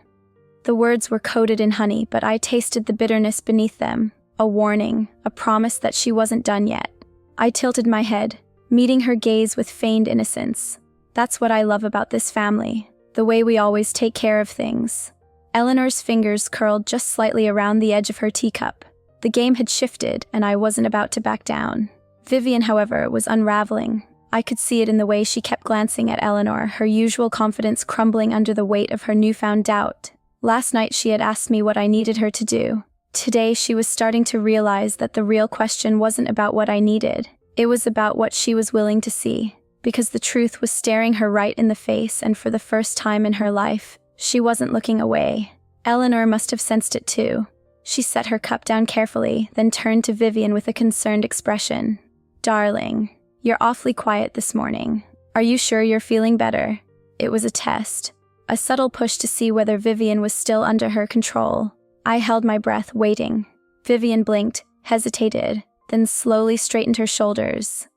The words were coated in honey, but I tasted the bitterness beneath them. A warning, a promise that she wasn't done yet. I tilted my head, meeting her gaze with feigned innocence. That's what I love about this family, the way we always take care of things. Eleanor's fingers curled just slightly around the edge of her teacup. The game had shifted, and I wasn't about to back down. Vivian, however, was unraveling. I could see it in the way she kept glancing at Eleanor, her usual confidence crumbling under the weight of her newfound doubt. Last night she had asked me what I needed her to do. Today she was starting to realize that the real question wasn't about what I needed. It was about what she was willing to see. Because the truth was staring her right in the face, and for the first time in her life, she wasn't looking away. Eleanor must have sensed it too. She set her cup down carefully, then turned to Vivian with a concerned expression. "Darling, you're awfully quiet this morning. Are you sure you're feeling better?" It was a test. A subtle push to see whether Vivian was still under her control. I held my breath, waiting. Vivian blinked, hesitated, then slowly straightened her shoulders.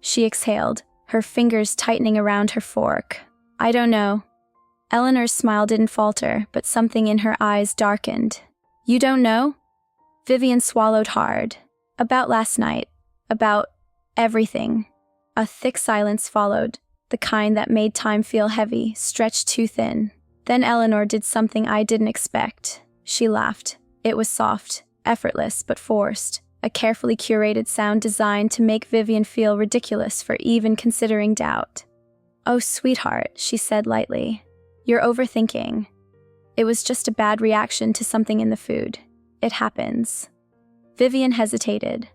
She exhaled, her fingers tightening around her fork. "I don't know." Eleanor's smile didn't falter, but something in her eyes darkened. "You don't know?" Vivian swallowed hard. "About last night. About everything." A thick silence followed, the kind that made time feel heavy, stretched too thin. Then Eleanor did something I didn't expect. She laughed. It was soft, effortless, but forced. A carefully curated sound designed to make Vivian feel ridiculous for even considering doubt. "Oh, sweetheart," she said lightly. "You're overthinking. It was just a bad reaction to something in the food. It happens." Vivian hesitated.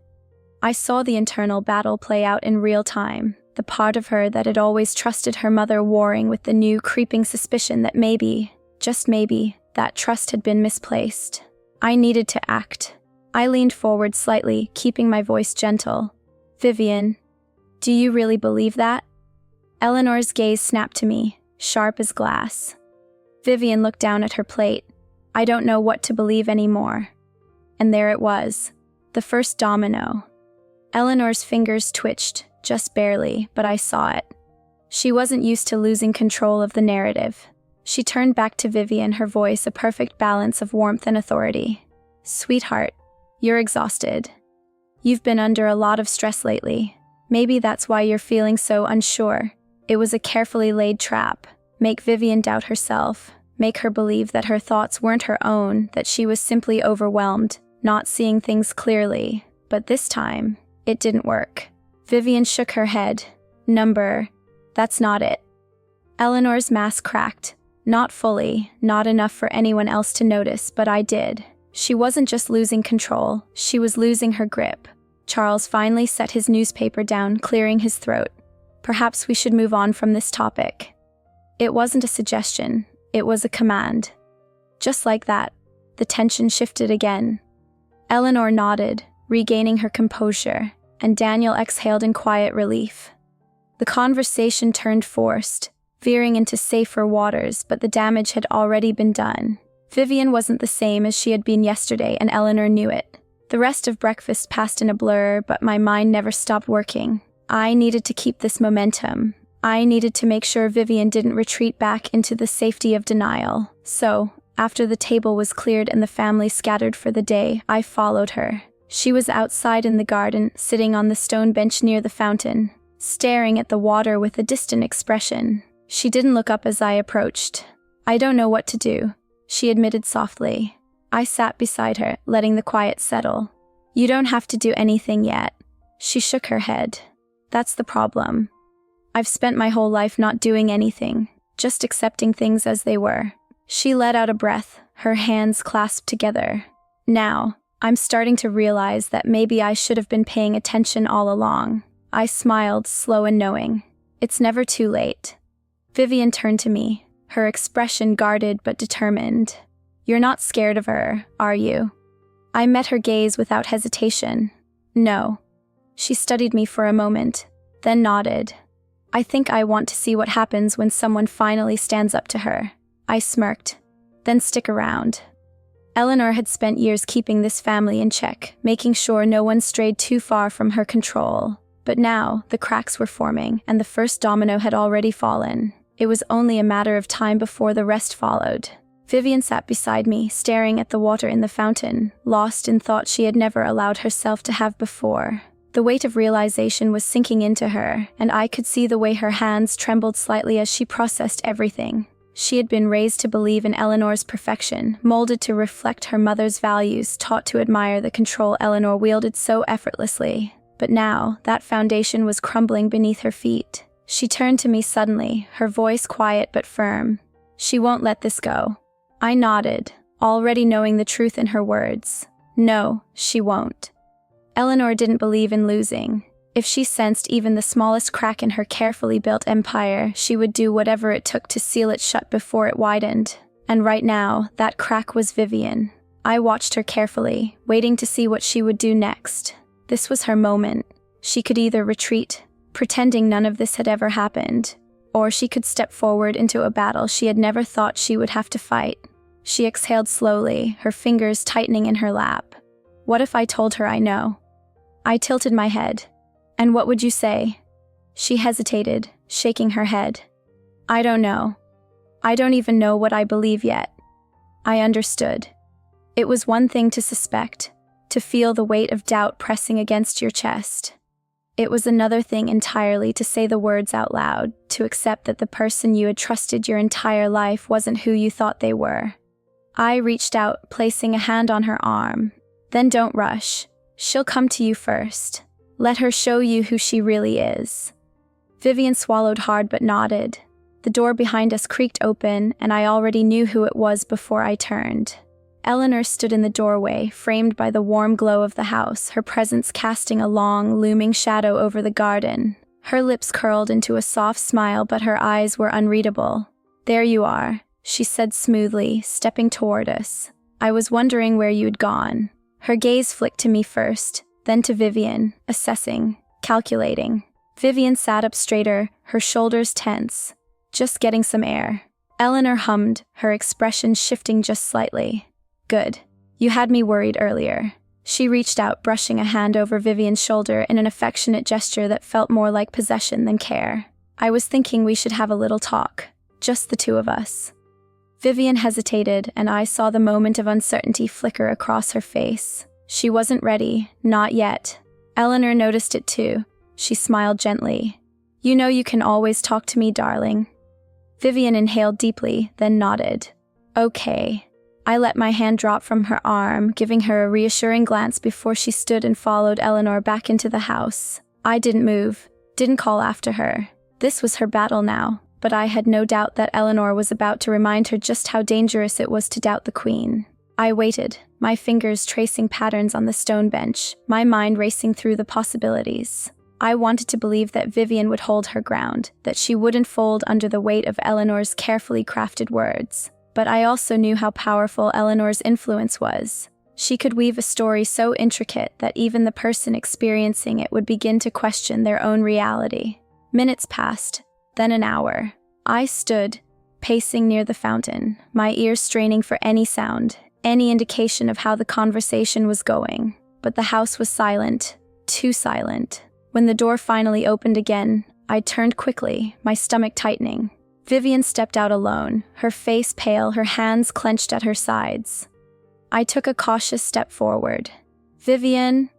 I saw the internal battle play out in real time, the part of her that had always trusted her mother warring with the new creeping suspicion that maybe, just maybe, that trust had been misplaced. I needed to act. I leaned forward slightly, keeping my voice gentle. "Vivian, do you really believe that?" Eleanor's gaze snapped to me, sharp as glass. Vivian looked down at her plate. "I don't know what to believe anymore." And there it was, the first domino. Eleanor's fingers twitched, just barely, but I saw it. She wasn't used to losing control of the narrative. She turned back to Vivian, her voice a perfect balance of warmth and authority. "Sweetheart, you're exhausted. You've been under a lot of stress lately. Maybe that's why you're feeling so unsure." It was a carefully laid trap. Make Vivian doubt herself. Make her believe that her thoughts weren't her own, that she was simply overwhelmed, not seeing things clearly. But this time, it didn't work. Vivian shook her head. That's not it." Eleanor's mask cracked. Not fully, not enough for anyone else to notice, but I did. She wasn't just losing control, she was losing her grip. Charles finally set his newspaper down, clearing his throat. "Perhaps we should move on from this topic." It wasn't a suggestion, it was a command. Just like that, the tension shifted again. Eleanor nodded, regaining her composure, and Daniel exhaled in quiet relief. The conversation turned forced, veering into safer waters, but the damage had already been done. Vivian wasn't the same as she had been yesterday, and Eleanor knew it. The rest of breakfast passed in a blur, but my mind never stopped working. I needed to keep this momentum. I needed to make sure Vivian didn't retreat back into the safety of denial. So, after the table was cleared and the family scattered for the day, I followed her. She was outside in the garden, sitting on the stone bench near the fountain, staring at the water with a distant expression. She didn't look up as I approached. "I don't know what to do," she admitted softly. I sat beside her, letting the quiet settle. "You don't have to do anything yet." She shook her head. "That's the problem. I've spent my whole life not doing anything, just accepting things as they were." She let out a breath, her hands clasped together. "Now, I'm starting to realize that maybe I should have been paying attention all along." I smiled, slow and knowing. "It's never too late." Vivian turned to me, her expression guarded but determined. "You're not scared of her, are you?" I met her gaze without hesitation. "No." She studied me for a moment, then nodded. "I think I want to see what happens when someone finally stands up to her." I smirked. "Then stick around." Eleanor had spent years keeping this family in check, making sure no one strayed too far from her control. But now, the cracks were forming, and the first domino had already fallen. It was only a matter of time before the rest followed. Vivian sat beside me, staring at the water in the fountain, lost in thought she had never allowed herself to have before. The weight of realization was sinking into her, and I could see the way her hands trembled slightly as she processed everything. She had been raised to believe in Eleanor's perfection, molded to reflect her mother's values, taught to admire the control Eleanor wielded so effortlessly. But now, that foundation was crumbling beneath her feet. She turned to me suddenly, her voice quiet but firm. "She won't let this go." I nodded, already knowing the truth in her words. No, she won't. Eleanor didn't believe in losing. If she sensed even the smallest crack in her carefully built empire, she would do whatever it took to seal it shut before it widened. And right now, that crack was Vivian. I watched her carefully, waiting to see what she would do next. This was her moment. She could either retreat, pretending none of this had ever happened, or she could step forward into a battle she had never thought she would have to fight. She exhaled slowly, her fingers tightening in her lap. What if I told her I know? I tilted my head. "And what would you say?" She hesitated, shaking her head. "I don't know. I don't even know what I believe yet." I understood. It was one thing to suspect, to feel the weight of doubt pressing against your chest. It was another thing entirely to say the words out loud, to accept that the person you had trusted your entire life wasn't who you thought they were. I reached out, placing a hand on her arm. "Then don't rush. She'll come to you first. Let her show you who she really is." Vivian swallowed hard but nodded. The door behind us creaked open, and I already knew who it was before I turned. Eleanor stood in the doorway, framed by the warm glow of the house, her presence casting a long, looming shadow over the garden. Her lips curled into a soft smile, but her eyes were unreadable. "There you are," she said smoothly, stepping toward us. "I was wondering where you'd gone." Her gaze flicked to me first, then to Vivian, assessing, calculating. Vivian sat up straighter, her shoulders tense. "Just getting some air." Eleanor hummed, her expression shifting just slightly. "Good. You had me worried earlier." She reached out, brushing a hand over Vivian's shoulder in an affectionate gesture that felt more like possession than care. "I was thinking we should have a little talk. Just the two of us." Vivian hesitated, and I saw the moment of uncertainty flicker across her face. She wasn't ready, not yet. Eleanor noticed it too. She smiled gently. "You know you can always talk to me, darling." Vivian inhaled deeply, then nodded. "Okay." I let my hand drop from her arm, giving her a reassuring glance before she stood and followed Eleanor back into the house. I didn't move, didn't call after her. This was her battle now, but I had no doubt that Eleanor was about to remind her just how dangerous it was to doubt the queen. I waited, my fingers tracing patterns on the stone bench, my mind racing through the possibilities. I wanted to believe that Vivian would hold her ground, that she wouldn't fold under the weight of Eleanor's carefully crafted words. But I also knew how powerful Eleanor's influence was. She could weave a story so intricate that even the person experiencing it would begin to question their own reality. Minutes passed, then an hour. I stood, pacing near the fountain, my ears straining for any sound, any indication of how the conversation was going. But the house was silent, too silent. When the door finally opened again, I turned quickly, my stomach tightening. Vivian stepped out alone, her face pale, her hands clenched at her sides. I took a cautious step forward. "Vivian?"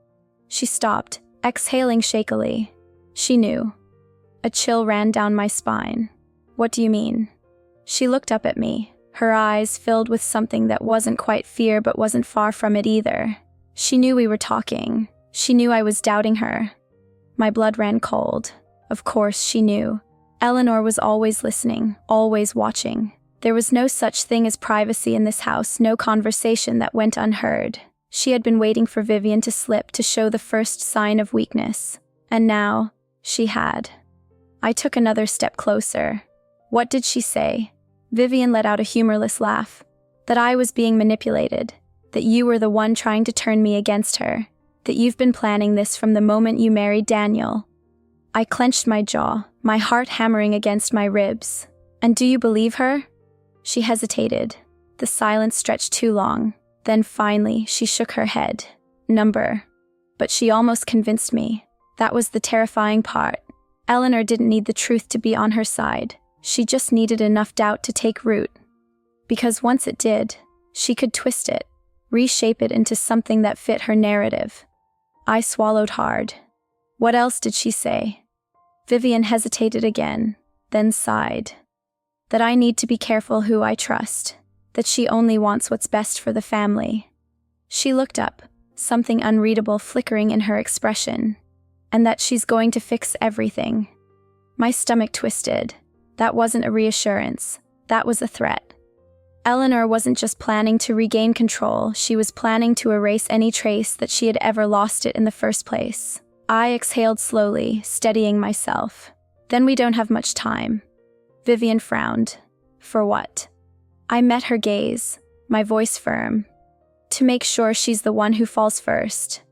She stopped, exhaling shakily. She knew. A chill ran down my spine. "What do you mean?" She looked up at me, her eyes filled with something that wasn't quite fear but wasn't far from it either. She knew we were talking. She knew I was doubting her. My blood ran cold. Of course, she knew. Eleanor was always listening, always watching. There was no such thing as privacy in this house, no conversation that went unheard. She had been waiting for Vivian to slip, to show the first sign of weakness. And now, she had. I took another step closer. What did she say? Vivian let out a humorless laugh. That I was being manipulated. That you were the one trying to turn me against her. That you've been planning this from the moment you married Daniel. I clenched my jaw, my heart hammering against my ribs. "And do you believe her?" She hesitated. The silence stretched too long. Then finally, she shook her head. "Number." But she almost convinced me. That was the terrifying part. Eleanor didn't need the truth to be on her side. She just needed enough doubt to take root. Because once it did, she could twist it, reshape it into something that fit her narrative. I swallowed hard. What else did she say? Vivian hesitated again, then sighed. that I need to be careful who I trust, that she only wants what's best for the family. She looked up, something unreadable flickering in her expression, and that she's going to fix everything. My stomach twisted. That wasn't a reassurance, that was a threat. Eleanor wasn't just planning to regain control, she was planning to erase any trace that she had ever lost it in the first place. I exhaled slowly, steadying myself. Then we don't have much time. Vivian frowned. For what? I met her gaze, my voice firm. To make sure she's the one who falls first.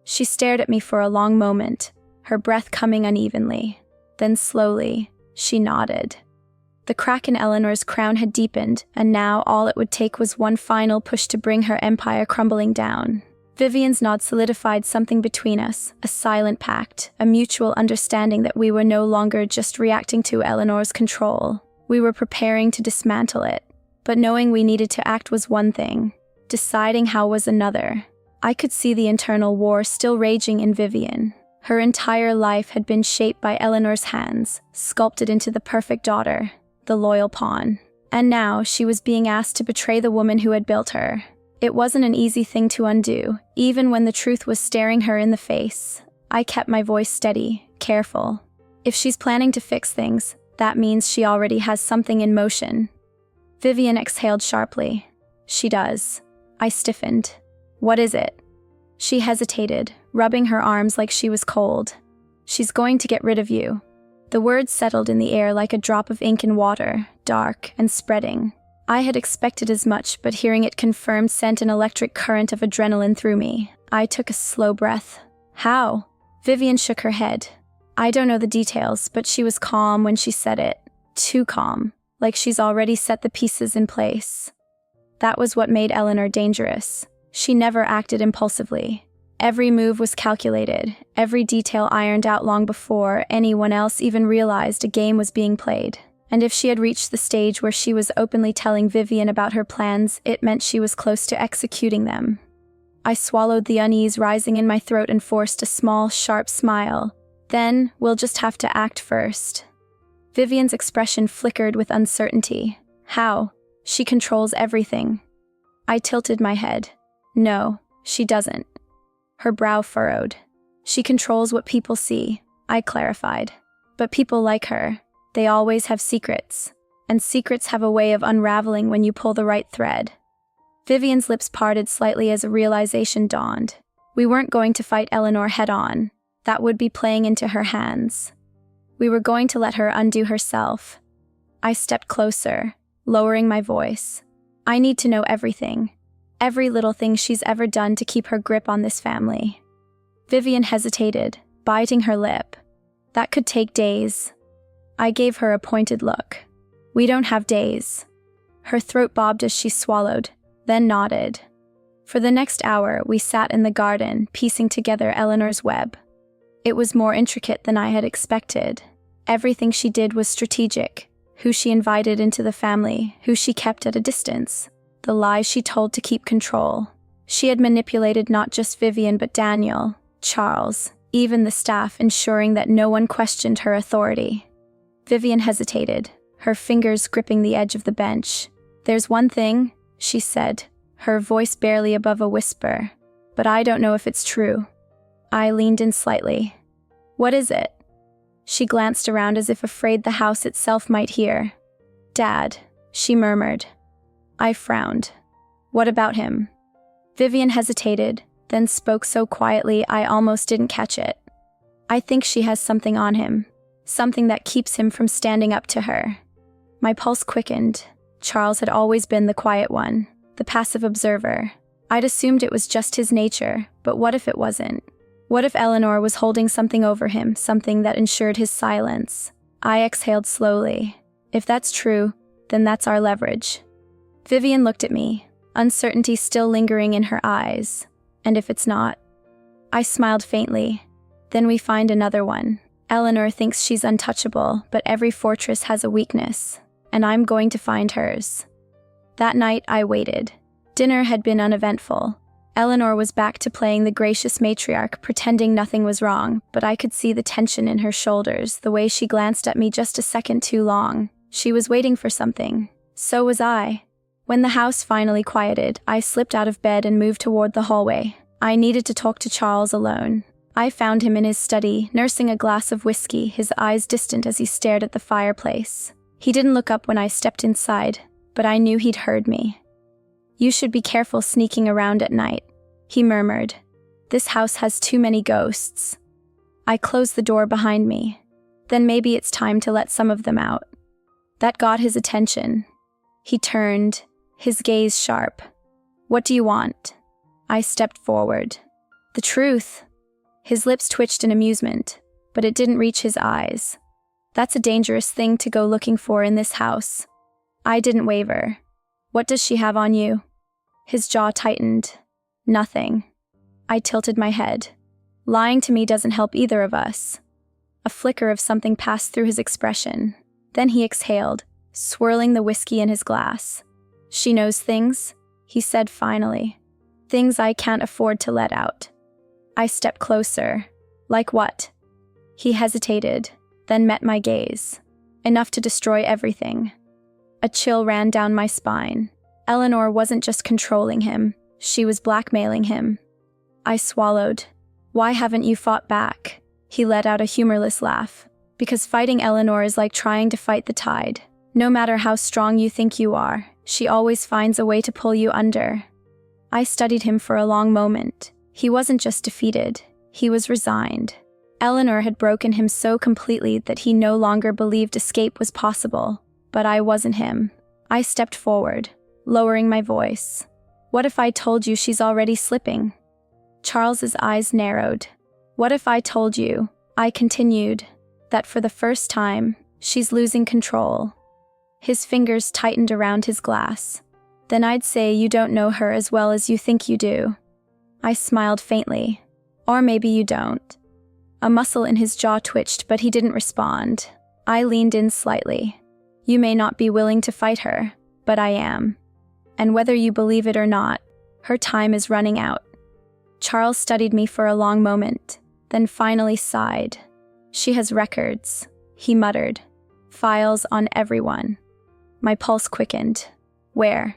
She stared at me for a long moment, her breath coming unevenly. Then slowly, she nodded. The crack in Eleanor's crown had deepened, and now all it would take was one final push to bring her empire crumbling down. Vivian's nod solidified something between us, a silent pact, a mutual understanding that we were no longer just reacting to Eleanor's control. We were preparing to dismantle it. But knowing we needed to act was one thing. Deciding how was another. I could see the internal war still raging in Vivian. Her entire life had been shaped by Eleanor's hands, sculpted into the perfect daughter, the loyal pawn. And now she was being asked to betray the woman who had built her. It wasn't an easy thing to undo, even when the truth was staring her in the face. I kept my voice steady, careful. If she's planning to fix things, that means she already has something in motion. Vivian exhaled sharply. She does. I stiffened. What is it? She hesitated, rubbing her arms like she was cold. She's going to get rid of you. The words settled in the air like a drop of ink in water, dark and spreading. I had expected as much, but hearing it confirmed sent an electric current of adrenaline through me. I took a slow breath. How? Vivian shook her head. I don't know the details, but she was calm when she said it. Too calm, like she's already set the pieces in place. That was what made Eleanor dangerous. She never acted impulsively. Every move was calculated, every detail ironed out long before anyone else even realized a game was being played. And if she had reached the stage where she was openly telling Vivian about her plans, it meant she was close to executing them. I swallowed the unease rising in my throat and forced a small, sharp smile. Then, we'll just have to act first. Vivian's expression flickered with uncertainty. How? She controls everything. I tilted my head. No, she doesn't. Her brow furrowed. She controls what people see, I clarified. But people like her, they always have secrets. And secrets have a way of unraveling when you pull the right thread. Vivian's lips parted slightly as a realization dawned. We weren't going to fight Eleanor head-on. That would be playing into her hands. We were going to let her undo herself. I stepped closer, lowering my voice. I need to know everything. Every little thing she's ever done to keep her grip on this family. Vivian hesitated, biting her lip. That could take days. I gave her a pointed look. We don't have days. Her throat bobbed as she swallowed, then nodded. For the next hour, we sat in the garden, piecing together Eleanor's web. It was more intricate than I had expected. Everything she did was strategic. Who she invited into the family, who she kept at a distance. The lies she told to keep control. She had manipulated not just Vivian but Daniel, Charles, even the staff, ensuring that no one questioned her authority. Vivian hesitated, her fingers gripping the edge of the bench. There's one thing, she said, her voice barely above a whisper, but I don't know if it's true. I leaned in slightly. What is it? She glanced around as if afraid the house itself might hear. Dad, she murmured. I frowned. What about him? Vivian hesitated, then spoke so quietly I almost didn't catch it. I think she has something on him, something that keeps him from standing up to her. My pulse quickened. Charles had always been the quiet one, the passive observer. I'd assumed it was just his nature, but what if it wasn't? What if Eleanor was holding something over him, something that ensured his silence? I exhaled slowly. If that's true, then that's our leverage. Vivian looked at me, uncertainty still lingering in her eyes. And if it's not? I smiled faintly. Then we find another one. Eleanor thinks she's untouchable, but every fortress has a weakness, and I'm going to find hers. That night, I waited. Dinner had been uneventful. Eleanor was back to playing the gracious matriarch, pretending nothing was wrong, but I could see the tension in her shoulders, the way she glanced at me just a second too long. She was waiting for something. So was I. When the house finally quieted, I slipped out of bed and moved toward the hallway. I needed to talk to Charles alone. I found him in his study, nursing a glass of whiskey, his eyes distant as he stared at the fireplace. He didn't look up when I stepped inside, but I knew he'd heard me. "You should be careful sneaking around at night," he murmured. "This house has too many ghosts." I closed the door behind me. "Then maybe it's time to let some of them out." That got his attention. He turned, his gaze sharp. "What do you want?" I stepped forward. "The truth." His lips twitched in amusement, but it didn't reach his eyes. "That's a dangerous thing to go looking for in this house." I didn't waver. "What does she have on you?" His jaw tightened. "Nothing." I tilted my head. Lying to me doesn't help either of us. A flicker of something passed through his expression. Then he exhaled, swirling the whiskey in his glass. "She knows things," he said finally. "Things I can't afford to let out." I stepped closer. "Like what?" He hesitated, then met my gaze. Enough to destroy everything. A chill ran down my spine. Eleanor wasn't just controlling him, she was blackmailing him. I swallowed. "Why haven't you fought back?" He let out a humorless laugh. "Because fighting Eleanor is like trying to fight the tide. No matter how strong you think you are, she always finds a way to pull you under." I studied him for a long moment. He wasn't just defeated, he was resigned. Eleanor had broken him so completely that he no longer believed escape was possible. But I wasn't him. I stepped forward, lowering my voice. "What if I told you she's already slipping?" Charles's eyes narrowed. "What if I told you," I continued, "that for the first time, she's losing control?" His fingers tightened around his glass. "Then I'd say you don't know her as well as you think you do." I smiled faintly. "Or maybe you don't." A muscle in his jaw twitched, but he didn't respond. I leaned in slightly. "You may not be willing to fight her, but I am. And whether you believe it or not, her time is running out." Charles studied me for a long moment, then finally sighed. "She has records," he muttered. "Files on everyone." My pulse quickened. "Where?"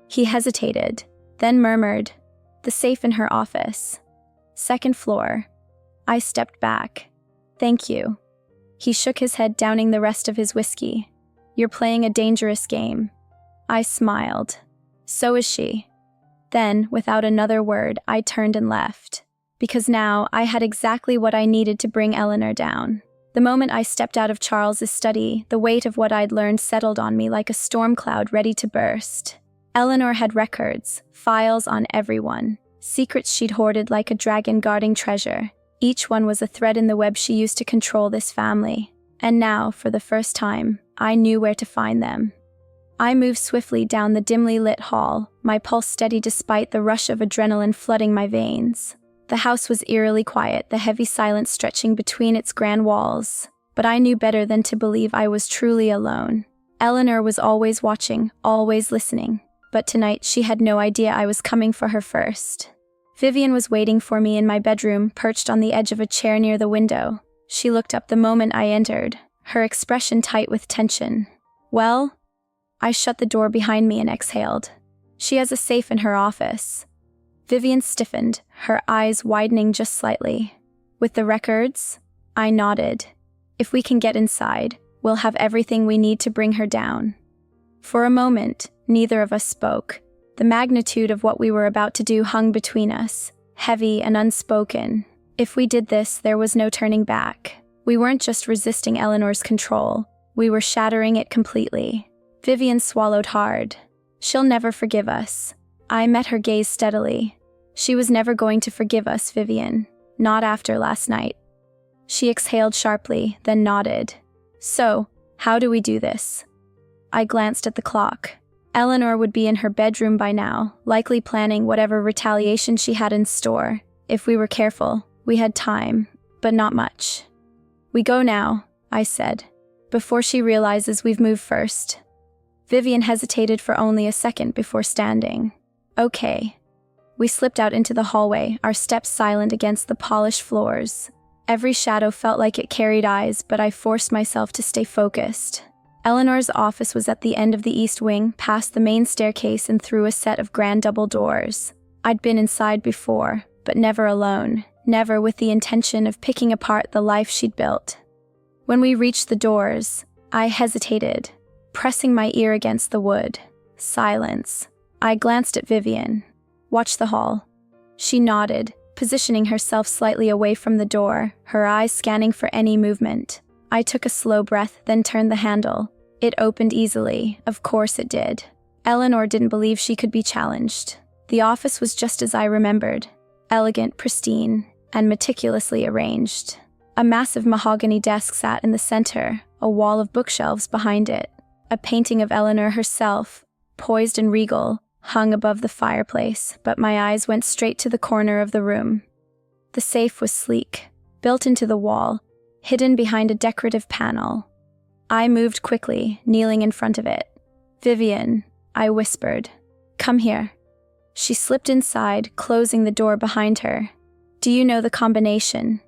He hesitated, then murmured, "The safe in her office. Second floor." I stepped back. "Thank you." He shook his head, downing the rest of his whiskey. "You're playing a dangerous game." I smiled. "So is she." Then, without another word, I turned and left. Because now, I had exactly what I needed to bring Eleanor down. The moment I stepped out of Charles's study, the weight of what I'd learned settled on me like a storm cloud ready to burst. Eleanor had records, files on everyone, secrets she'd hoarded like a dragon guarding treasure. Each one was a thread in the web she used to control this family. And now, for the first time, I knew where to find them. I moved swiftly down the dimly lit hall, my pulse steady despite the rush of adrenaline flooding my veins. The house was eerily quiet, the heavy silence stretching between its grand walls. But I knew better than to believe I was truly alone. Eleanor was always watching, always listening. But tonight she had no idea I was coming for her first. Vivian was waiting for me in my bedroom, perched on the edge of a chair near the window. She looked up the moment I entered, her expression tight with tension. "Well?" I shut the door behind me and exhaled. "She has a safe in her office." Vivian stiffened, her eyes widening just slightly. "With the records?" I nodded. "If we can get inside, we'll have everything we need to bring her down." For a moment, neither of us spoke. The magnitude of what we were about to do hung between us, heavy and unspoken. If we did this, there was no turning back. We weren't just resisting Eleanor's control, we were shattering it completely. Vivian swallowed hard. "She'll never forgive us." I met her gaze steadily. "She was never going to forgive us, Vivian. Not after last night." She exhaled sharply, then nodded. "So, how do we do this?" I glanced at the clock. Eleanor would be in her bedroom by now, likely planning whatever retaliation she had in store. If we were careful, we had time, but not much. "We go now," I said, "before she realizes we've moved first." Vivian hesitated for only a second before standing. "Okay." We slipped out into the hallway, our steps silent against the polished floors. Every shadow felt like it carried eyes, but I forced myself to stay focused. Eleanor's office was at the end of the east wing, past the main staircase and through a set of grand double doors. I'd been inside before, but never alone, never with the intention of picking apart the life she'd built. When we reached the doors, I hesitated, pressing my ear against the wood. Silence. I glanced at Vivian. Watch the hall. She nodded, positioning herself slightly away from the door, her eyes scanning for any movement. I took a slow breath, then turned the handle. It opened easily. Of course it did. Eleanor didn't believe she could be challenged. The office was just as I remembered. Elegant, pristine, and meticulously arranged. A massive mahogany desk sat in the center, a wall of bookshelves behind it. A painting of Eleanor herself, poised and regal, hung above the fireplace, but my eyes went straight to the corner of the room. The safe was sleek, built into the wall, hidden behind a decorative panel. I moved quickly, kneeling in front of it. "Vivian," I whispered. "Come here." She slipped inside, closing the door behind her. "Do you know the combination?"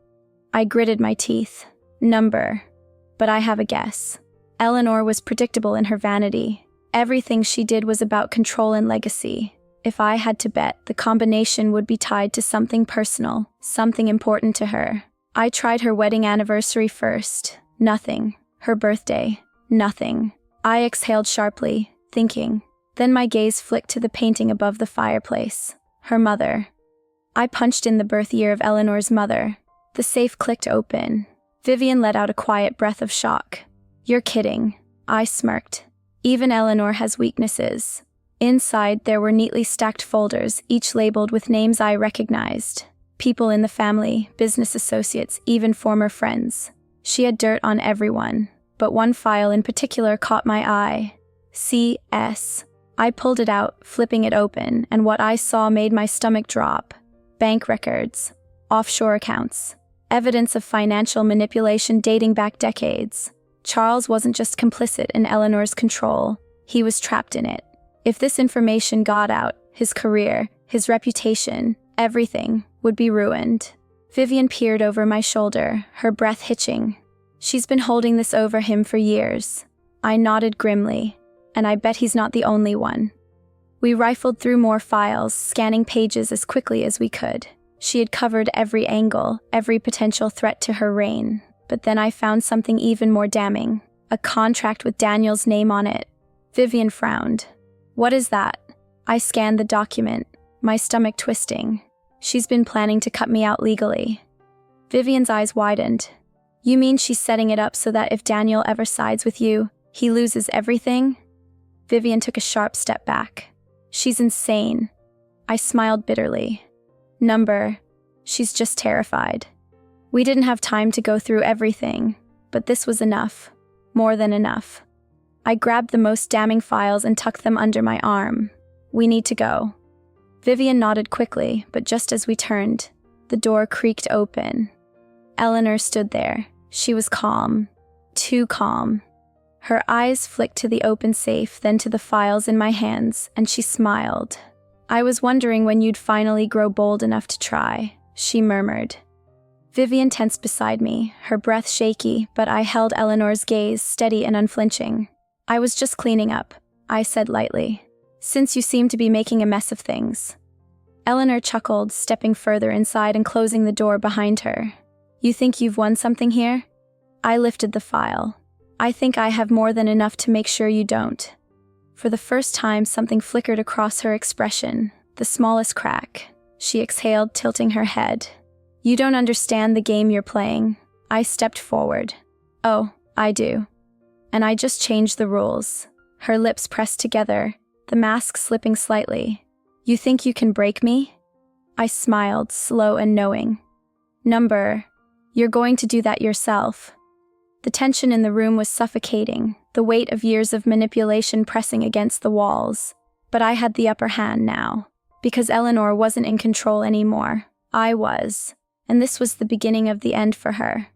I gritted my teeth. "Number. But I have a guess." Eleanor was predictable in her vanity. Everything she did was about control and legacy. If I had to bet, the combination would be tied to something personal, something important to her. I tried her wedding anniversary first. Nothing. Her birthday. Nothing. I exhaled sharply, thinking. Then my gaze flicked to the painting above the fireplace. Her mother. I punched in the birth year of Eleanor's mother. The safe clicked open. Vivian let out a quiet breath of shock. "You're kidding." I smirked. Even Eleanor has weaknesses. Inside, there were neatly stacked folders, each labeled with names I recognized. People in the family, business associates, even former friends. She had dirt on everyone, but one file in particular caught my eye. CS. I pulled it out, flipping it open, and what I saw made my stomach drop. Bank records, offshore accounts, evidence of financial manipulation dating back decades. Charles wasn't just complicit in Eleanor's control, he was trapped in it. If this information got out, his career, his reputation, everything would be ruined. Vivian peered over my shoulder, her breath hitching. "She's been holding this over him for years." I nodded grimly, and I bet he's not the only one. We rifled through more files, scanning pages as quickly as we could. She had covered every angle, every potential threat to her reign. But then I found something even more damning. A contract with Daniel's name on it. Vivian frowned. "What is that?" I scanned the document, my stomach twisting. "She's been planning to cut me out legally." Vivian's eyes widened. "You mean she's setting it up so that if Daniel ever sides with you, he loses everything?" Vivian took a sharp step back. "She's insane." I smiled bitterly. "Number. She's just terrified." We didn't have time to go through everything, but this was enough. More than enough. I grabbed the most damning files and tucked them under my arm. "We need to go." Vivian nodded quickly, but just as we turned, the door creaked open. Eleanor stood there. She was calm. Too calm. Her eyes flicked to the open safe, then to the files in my hands, and she smiled. "I was wondering when you'd finally grow bold enough to try," she murmured. Vivian tensed beside me, her breath shaky, but I held Eleanor's gaze steady and unflinching. "I was just cleaning up," I said lightly, "since you seem to be making a mess of things." Eleanor chuckled, stepping further inside and closing the door behind her. "You think you've won something here?" I lifted the file. "I think I have more than enough to make sure you don't." For the first time, something flickered across her expression, the smallest crack. She exhaled, tilting her head. "You don't understand the game you're playing." I stepped forward. "Oh, I do. And I just changed the rules." Her lips pressed together, the mask slipping slightly. "You think you can break me?" I smiled, slow and knowing. "Number. You're going to do that yourself." The tension in the room was suffocating, the weight of years of manipulation pressing against the walls. But I had the upper hand now, because Eleanor wasn't in control anymore. I was. And this was the beginning of the end for her.